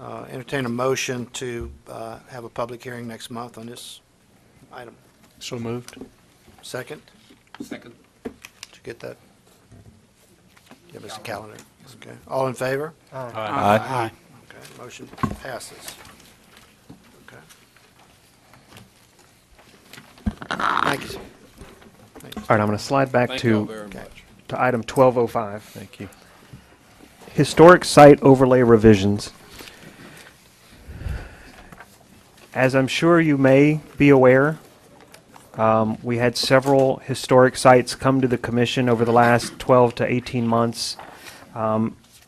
Entertain a motion to have a public hearing next month on this item. So moved. Second? Second. Did you get that? Give us a calendar. Okay. All in favor? Aye. Okay, motion passes. Okay. Thank you. Thank you. All right, I'm going to slide back Thank you all to very much. item 1205. Thank you. Historic site overlay revisions. As I'm sure you may be aware, we had several historic sites come to the commission over the last 12 to 18 months.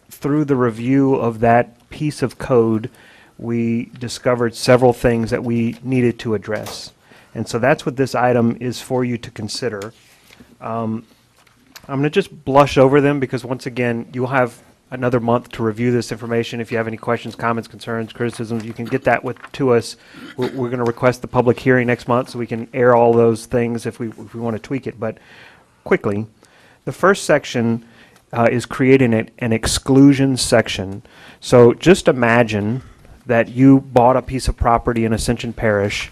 Through the review of that piece of code, we discovered several things that we needed to address. And so that's what this item is for you to consider. I'm going to just blush over them, because once again, you'll have another month to review this information. If you have any questions, comments, concerns, criticisms, you can get that to us. We're going to request the public hearing next month so we can air all those things if we want to tweak it. But quickly, the first section is creating an exclusion section. So just imagine that you bought a piece of property in Ascension Parish,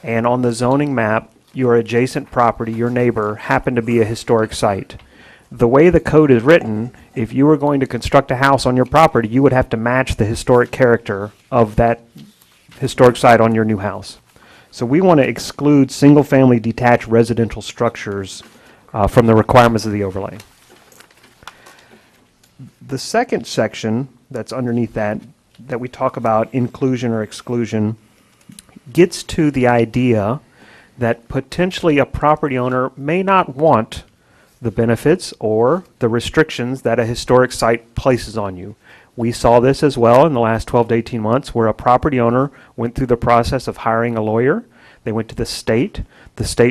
and on the zoning map, your adjacent property, your neighbor, happened to be a historic site. The way the code is written, if you were going to construct a house on your property, you would have to match the historic character of that historic site on your new house. So we want to exclude single-family detached residential structures from the requirements of the overlay. The second section that's underneath that we talk about inclusion or exclusion gets to the idea that potentially a property owner may not want the benefits or the restrictions that a historic site places on you. We saw this as well in the last 12 to 18 months, where a property owner went through the process of hiring a lawyer. They went to the state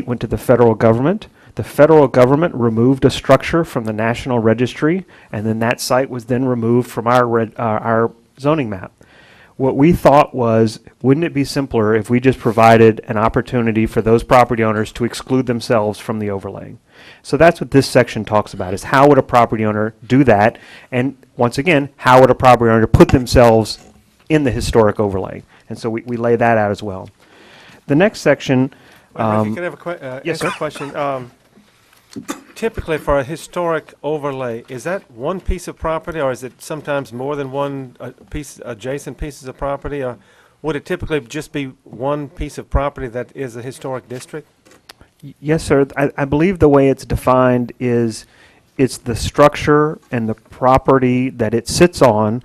went to the federal government. The federal government removed a structure from the National Registry, and then that site was then removed from our zoning map. What we thought was, wouldn't it be simpler if we just provided an opportunity for those property owners to exclude themselves from the overlay? So that's what this section talks about, is how would a property owner do that? And once again, how would a property owner put themselves in the historic overlay? And so we lay that out as well. The next section... If you could have yes, answer sir. a question. Typically, for a historic overlay, is that one piece of property, or is it sometimes more than one adjacent pieces of property? Or would it typically just be one piece of property that is a historic district? Yes, sir. I believe the way it's defined is it's the structure and the property that it sits on,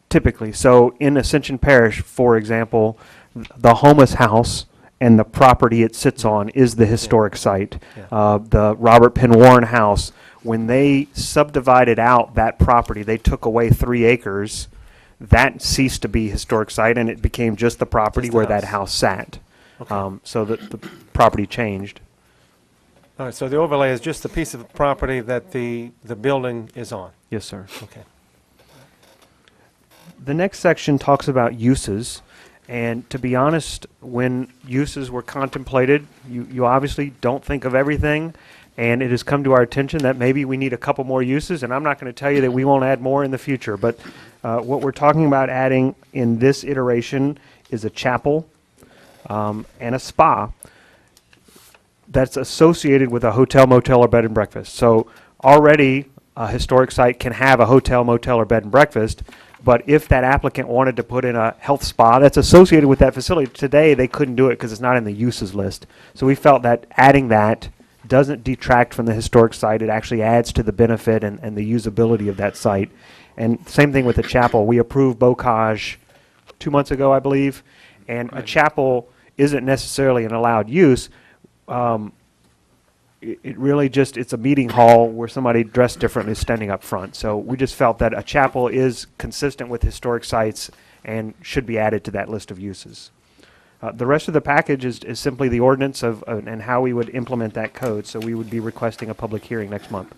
typically. So in Ascension Parish, for example, the Homeless House and the property it sits on is the historic site. Yeah. The Robert Penn Warren House, when they subdivided out that property, they took away 3 acres. That ceased to be historic site, and it became just the property Just the where that house. house sat. Okay. So the property changed. All right, so the overlay is just the piece of property that the building is on. Yes, sir. Okay. The next section talks about uses. And to be honest, when uses were contemplated, you obviously don't think of everything, and it has come to our attention that maybe we need a couple more uses, and I'm not going to tell you that we won't add more in the future, but what we're talking about adding in this iteration is a chapel and a spa that's associated with a hotel, motel, or bed and breakfast. So already a historic site can have a hotel, motel, or bed and breakfast, But if that applicant wanted to put in a health spa that's associated with that facility, today they couldn't do it because it's not in the uses list. So we felt that adding that doesn't detract from the historic site. It actually adds to the benefit and the usability of that site. And same thing with the chapel. We approved Bocage 2 months ago, I believe, and a chapel isn't necessarily an allowed use. It really just, it's a meeting hall where somebody dressed differently is standing up front. So we just felt that a chapel is consistent with historic sites and should be added to that list of uses. The rest of the package is simply the ordinance of and how we would implement that code. So we would be requesting a public hearing next month.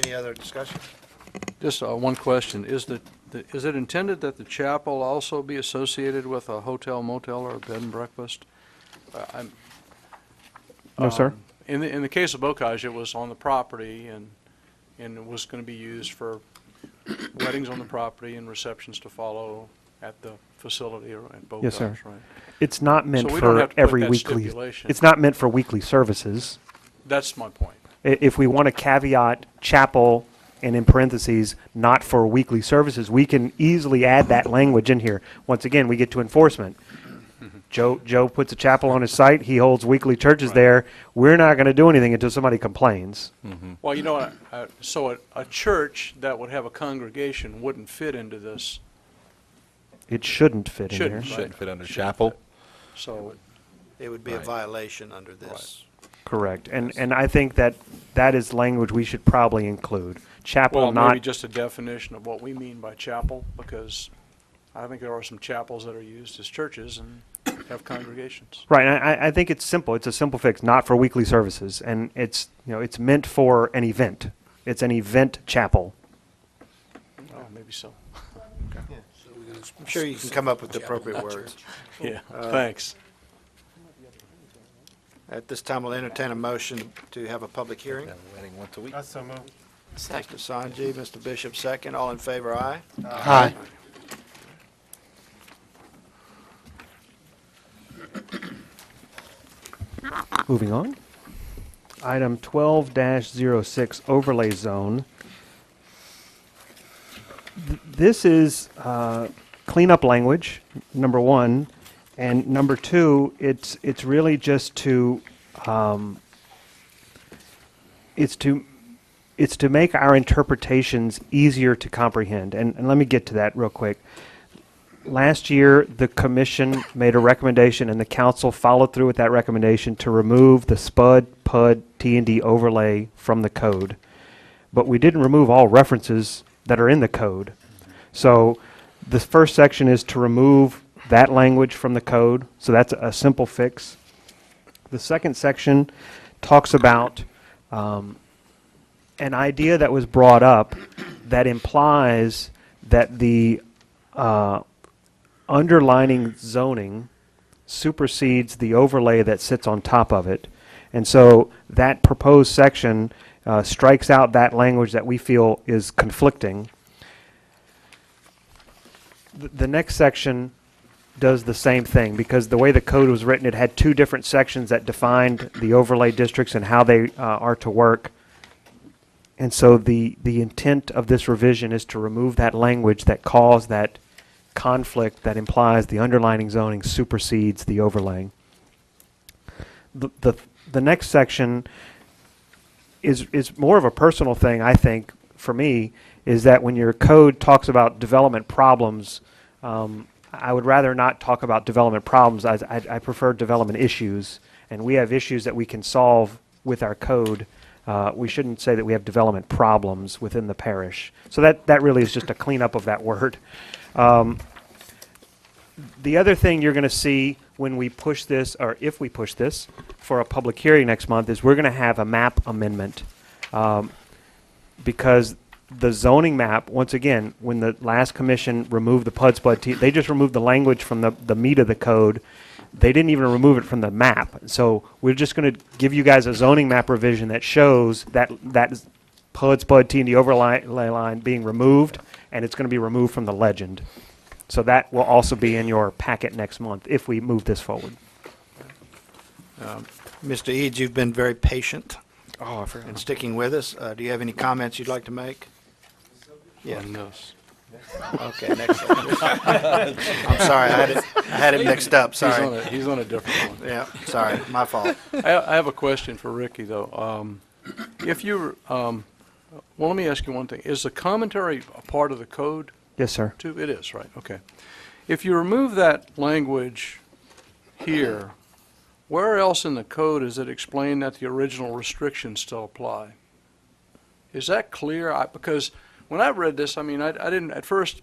Any other discussion? Just one question. Is it intended that the chapel also be associated with a hotel, motel, or a bed and breakfast? No, sir. In the case of Bocage, it was on the property and it was going to be used for weddings on the property and receptions to follow at the facility or at Bocage, Yes, sir. right? It's not meant So we don't for have to put every that weekly. stipulation. It's not meant for weekly services. That's my point. If we want to caveat chapel and in parentheses, not for weekly services, we can easily add that language in here. Once again, we get to enforcement. Joe puts a chapel on his site. He holds weekly churches there. We're not going to do anything until somebody complains. Well, you know, so a church that would have a congregation wouldn't fit into this. It shouldn't fit in here. Shouldn't fit under chapel. So It would be a violation under this. Correct. And I think that is language we should probably include. Chapel, well, not maybe just a definition of what we mean by chapel, because I think there are some chapels that are used as churches and have congregations. right. And I think it's simple. It's a simple fix, not for weekly services, and it's it's meant for an event. It's an event chapel. Oh, maybe so. I'm sure you can come up with the appropriate words. Yeah, thanks. At this time, we'll entertain a motion to have a public hearing. Wedding once a week. That's so moved. Mr. Sanji, Mr. Bishop, second. All in favor, aye? Aye. Moving on. Item 12-06, overlay zone. This is cleanup language, number one, and number two, it's really just to it's to make our interpretations easier to comprehend. And let me get to that real quick. Last year, the commission made a recommendation, and the council followed through with that recommendation to remove the SPUD, PUD, T&D overlay from the code. But we didn't remove all references that are in the code. So the first section is to remove that language from the code. So that's a simple fix. The second section talks about an idea that was brought up that implies that the underlining zoning supersedes the overlay that sits on top of it. And so that proposed section strikes out that language that we feel is conflicting. The next section does the same thing, because the way the code was written, it had two different sections that defined the overlay districts and how they are to work. And so the intent of this revision is to remove that language that caused that conflict that implies the underlining zoning supersedes the overlaying. The next section is more of a personal thing, I think, for me, is that when your code talks about development problems, I would rather not talk about development problems. I prefer development issues, and we have issues that we can solve with our code. We shouldn't say that we have development problems within the parish. So that really is just a cleanup of that word. The other thing you're going to see when we push this, or if we push this for a public hearing next month, is we're going to have a map amendment. Because the zoning map, once again, when the last commission removed the PUD, SPUD, they just removed the language from the meat of the code. They didn't even remove it from the map. So we're just going to give you guys a zoning map revision that shows that PUD, SPUD, T&D overlay line being removed, and it's going to be removed from the legend. So that will also be in your packet next month if we move this forward. Mr. Eads, you've been very patient Oh, I forgot. in sticking with us. Do you have any comments you'd like to make? On this. Okay, next one. I'm sorry, I had it mixed up, sorry. He's on a different one. Yeah, sorry, my fault. I have a question for Ricky, though. If you, well, let me ask you one thing. Is the commentary a part of the code, Yes, sir. too? It is, right, okay. If you remove that language here, where else in the code is it explained that the original restrictions still apply? Is that clear? Because when I read this, I mean, I didn't, at first,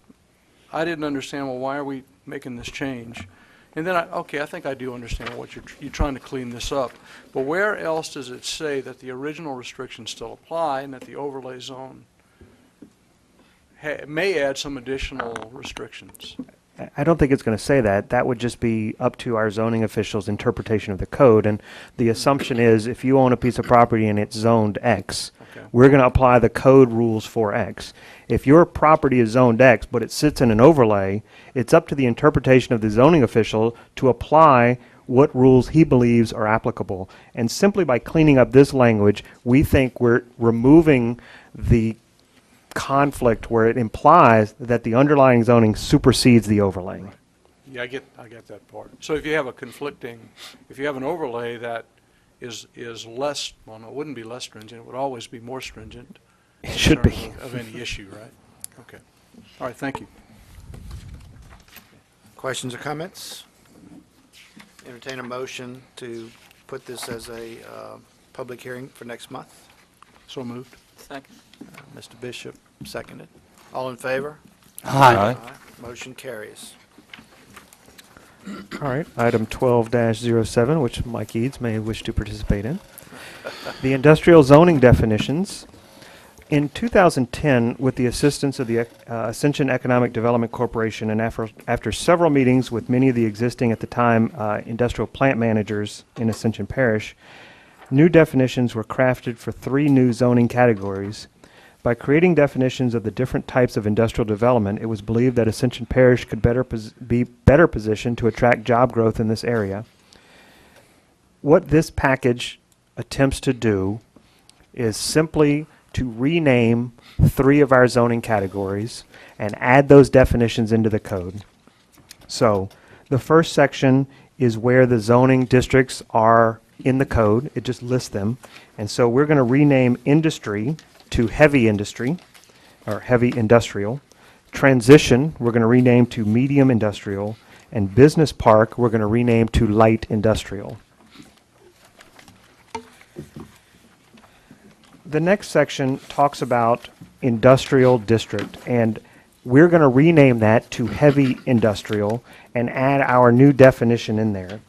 I didn't understand, well, why are we making this change? And then, okay, I think I do understand what you're trying to clean this up. But where else does it say that the original restrictions still apply and that the overlay zone may add some additional restrictions? I don't think it's going to say that. That would just be up to our zoning officials' interpretation of the code. And the assumption is if you own a piece of property and it's zoned X, Okay. we're going to apply the code rules for X. If your property is zoned X, but it sits in an overlay, it's up to the interpretation of the zoning official to apply what rules he believes are applicable. And simply by cleaning up this language, we think we're removing the conflict where it implies that the underlying zoning supersedes the overlay. Yeah, I get that part. So if you have if you have an overlay that is less, well, no, it wouldn't be less stringent, it would always be more stringent. It should in terms be. Of any issue, right? Okay. All right, thank you. Questions or comments? Entertain a motion to put this as a public hearing for next month. So moved. Second. Mr. Bishop, seconded. All in favor? Aye. Motion carries. All right, item 12-07, which Mike Eads may wish to participate in. The industrial zoning definitions. In 2010, with the assistance of the Ascension Economic Development Corporation and after several meetings with many of the existing at the time industrial plant managers in Ascension Parish, new definitions were crafted for 3 new zoning categories. By creating definitions of the different types of industrial development, it was believed that Ascension Parish could be better positioned to attract job growth in this area. What this package attempts to do is simply to rename 3 of our zoning categories and add those definitions into the code. So the first section is where the zoning districts are in the code. It just lists them. And so we're going to rename industry to heavy industry, or heavy industrial. Transition, we're going to rename to medium industrial. And business park, we're going to rename to light industrial. The next section talks about industrial district, and we're going to rename that to heavy industrial and add our new definition in there.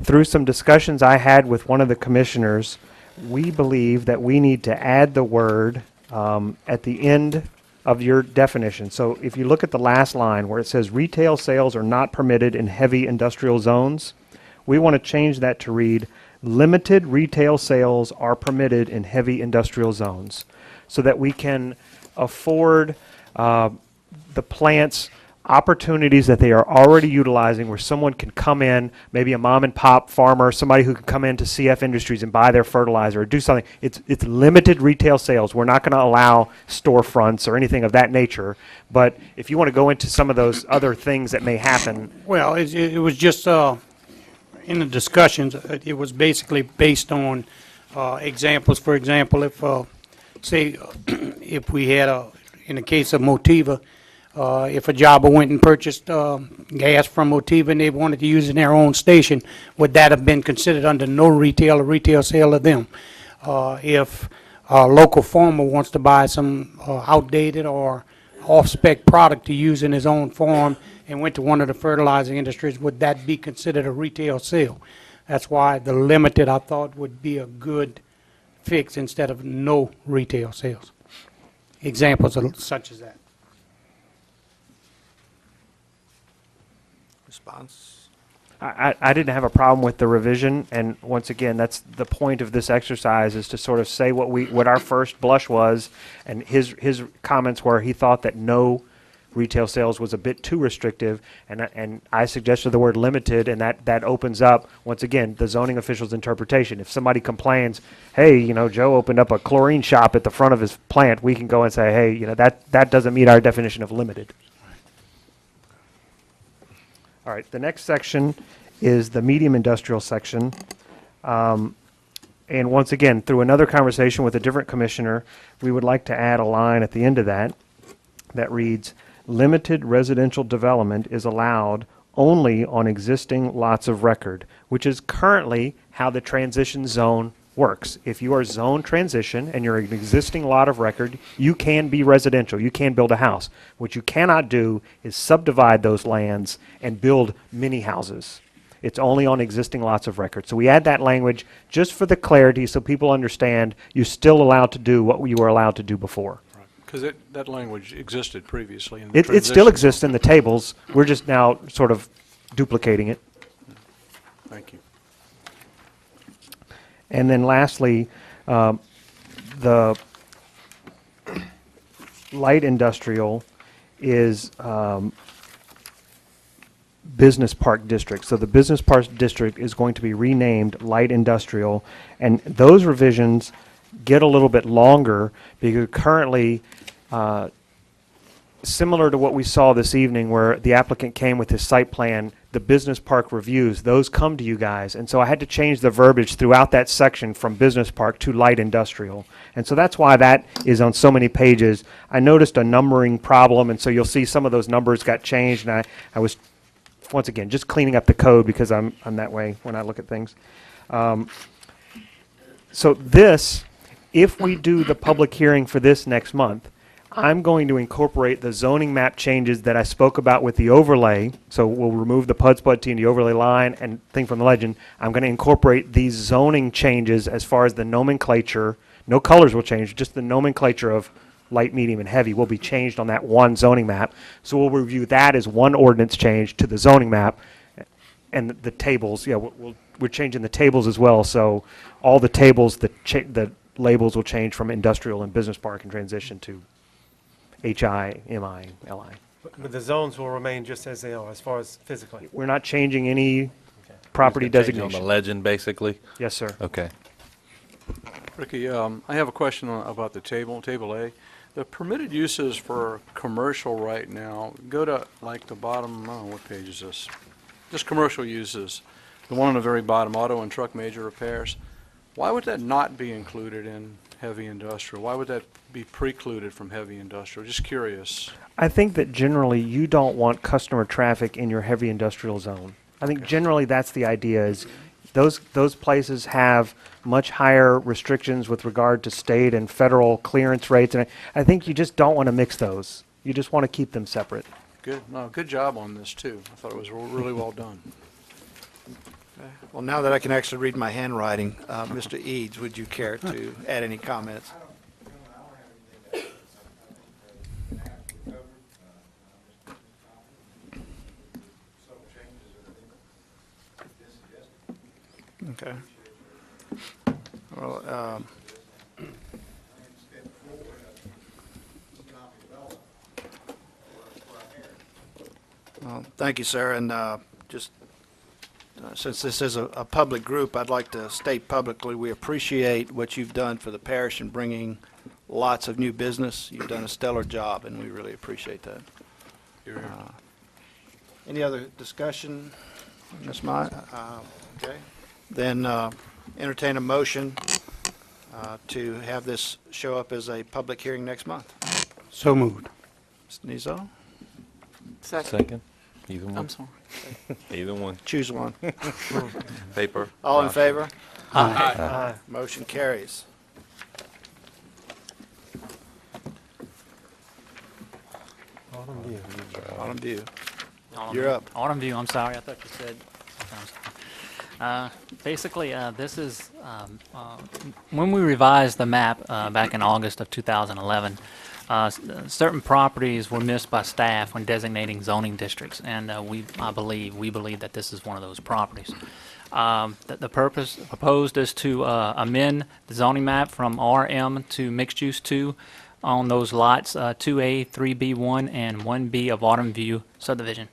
Through some discussions I had with one of the commissioners, we believe that we need to add the word at the end of your definition. So if you look at the last line where it says retail sales are not permitted in heavy industrial zones, we want to change that to read limited retail sales are permitted in heavy industrial zones, so that we can afford the plants opportunities that they are already utilizing, where someone can come in, maybe a mom and pop farmer, somebody who can come into CF Industries and buy their fertilizer or do something. It's limited retail sales. We're not going to allow storefronts or anything of that nature. But if you want to go into some of those other things that may happen. Well, it was just, in the discussions, it was basically based on examples. For example, if, say, if we had in the case of Motiva, if a jobber went and purchased gas from Motiva and they wanted to use it in their own station, would that have been considered under no retail or retail sale of them? If a local farmer wants to buy some outdated or off-spec product to use in his own farm and went to one of the fertilizer industries, would that be considered a retail sale? That's why the limited, I thought, would be a good fix instead of no retail sales. Examples such as that. Response? I didn't have a problem with the revision, and once again, that's the point of this exercise, is to sort of say what our first blush was, and his comments were he thought that no retail sales was a bit too restrictive, and I suggested the word limited, and that opens up, once again, the zoning official's interpretation. If somebody complains, hey, you know, Joe opened up a chlorine shop at the front of his plant, we can go and say, hey, you know, that doesn't meet our definition of limited. All right, the next section is the medium industrial section. And once again, through another conversation with a different commissioner, we would like to add a line at the end of that that reads, limited residential development is allowed only on existing lots of record, which is currently how the transition zone works. If you are zone transition and you're an existing lot of record, you can be residential. You can build a house. What you cannot do is subdivide those lands and build mini houses. It's only on existing lots of record. So we add that language just for the clarity so people understand you're still allowed to do what you were allowed to do before. Because that language existed previously in the It still transition. exists in the tables. We're just now sort of duplicating it. Thank you. And then lastly, the light industrial is business park district. So the business park district is going to be renamed light industrial, and those revisions get a little bit longer because currently, similar to what we saw this evening where the applicant came with his site plan, the business park reviews, those come to you guys. And so I had to change the verbiage throughout that section from business park to light industrial. And so that's why that is on so many pages. I noticed a numbering problem, and so you'll see some of those numbers got changed, and I was, once again, just cleaning up the code because I'm that way when I look at things. So this, if we do the public hearing for this next month, I'm going to incorporate the zoning map changes that I spoke about with the overlay. So we'll remove the PUD SPUD T and the overlay line and thing from the legend. I'm going to incorporate these zoning changes as far as the nomenclature. No colors will change, just the nomenclature of light, medium, and heavy will be changed on that one zoning map. So we'll review that as one ordinance change to the zoning map. And the tables, yeah, we're changing the tables as well. So all the tables, the labels will change from industrial and business park and transition to HI, MI, LI. But the zones will remain just as they are as far as physically. We're not changing any property Change on designation. the legend, basically? Yes, sir. Okay. Ricky, I have a question about the table A. The permitted uses for commercial right now, go to like the bottom, I don't know, what page is this? Just commercial uses. The one on the very bottom, auto and truck major repairs. Why would that not be included in heavy industrial? Why would that be precluded from heavy industrial? Just curious. I think that generally you don't want customer traffic in your heavy industrial zone. I think generally that's the idea is those places have much higher restrictions with regard to state and federal clearance rates, and I think you just don't want to mix those. You just want to keep them separate. Good. No, good job on this too. I thought it was really well done. Well, now that I can actually read my handwriting, Mr. Eads, would you care to add any comments? Okay. Well, well, thank you, sir, and just since this is a public group, I'd like to state publicly we appreciate what you've done for the parish in bringing lots of new business. You've done a stellar job, and we really appreciate that. Any other discussion, Ms. Mott? Okay. Then entertain a motion to have this show up as a public hearing next month. So moved. Mr. Nizo? Second. Either one. I'm sorry. Either one. Choose one. Paper. All in favor? Aye. Motion carries. Autumn view. Autumn View. Autumn You're View. up. Autumn View, I'm sorry, I thought you said. Basically, this is, when we revised the map back in August of 2011, certain properties were missed by staff when designating zoning districts, and we believe that this is one of those properties. The purpose proposed is to amend the zoning map from RM to mixed use 2 on those lots 2A, 3B1, and 1B of Autumn View subdivision.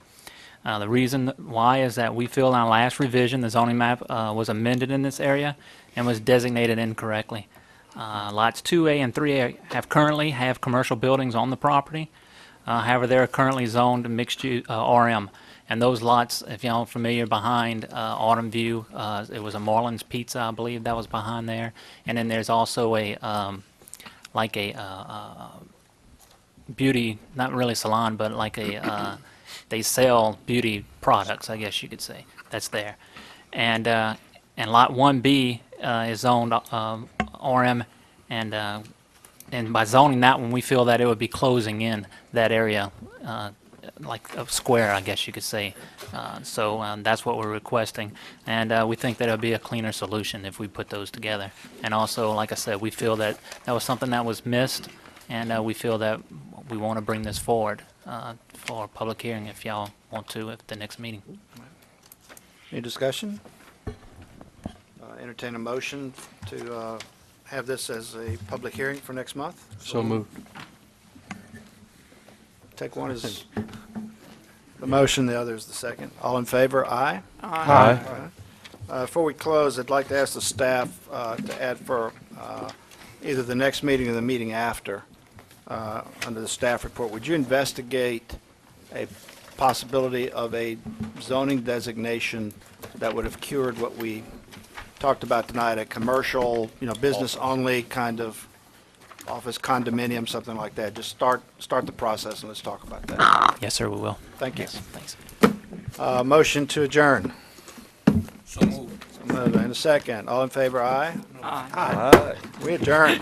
The reason why is that we feel in our last revision, the zoning map was amended in this area and was designated incorrectly. Lots 2A and 3A currently have commercial buildings on the property. However, they're currently zoned mixed use RM. And those lots, if y'all are familiar, behind Autumn View, it was a Marlin's Pizza, I believe, that was behind there. And then there's also a beauty, not really salon, but like a they sell beauty products, I guess you could say. That's there. And Lot 1B is zoned RM, and by zoning that one, we feel that it would be closing in that area, like a square, I guess you could say. So that's what we're requesting, and we think that it'll be a cleaner solution if we put those together. And also, like I said, we feel that that was something that was missed, and we feel that we want to bring this forward for a public hearing if y'all want to at the next meeting. Any discussion? Entertain a motion to have this as a public hearing for next month. So moved. Take one as the motion, the other is the second. All in favor, aye? Aye. Before we close, I'd like to ask the staff to add for either the next meeting or the meeting after, under the staff report, would you investigate a possibility of a zoning designation that would have cured what we talked about tonight, a commercial, business only kind of office condominium, something like that? Just start the process and let's talk about that. Yes, sir, we will. Thank you. Yes, thanks. Motion to adjourn. So moved. In a second. All in favor, aye? Aye. Aye. We adjourn.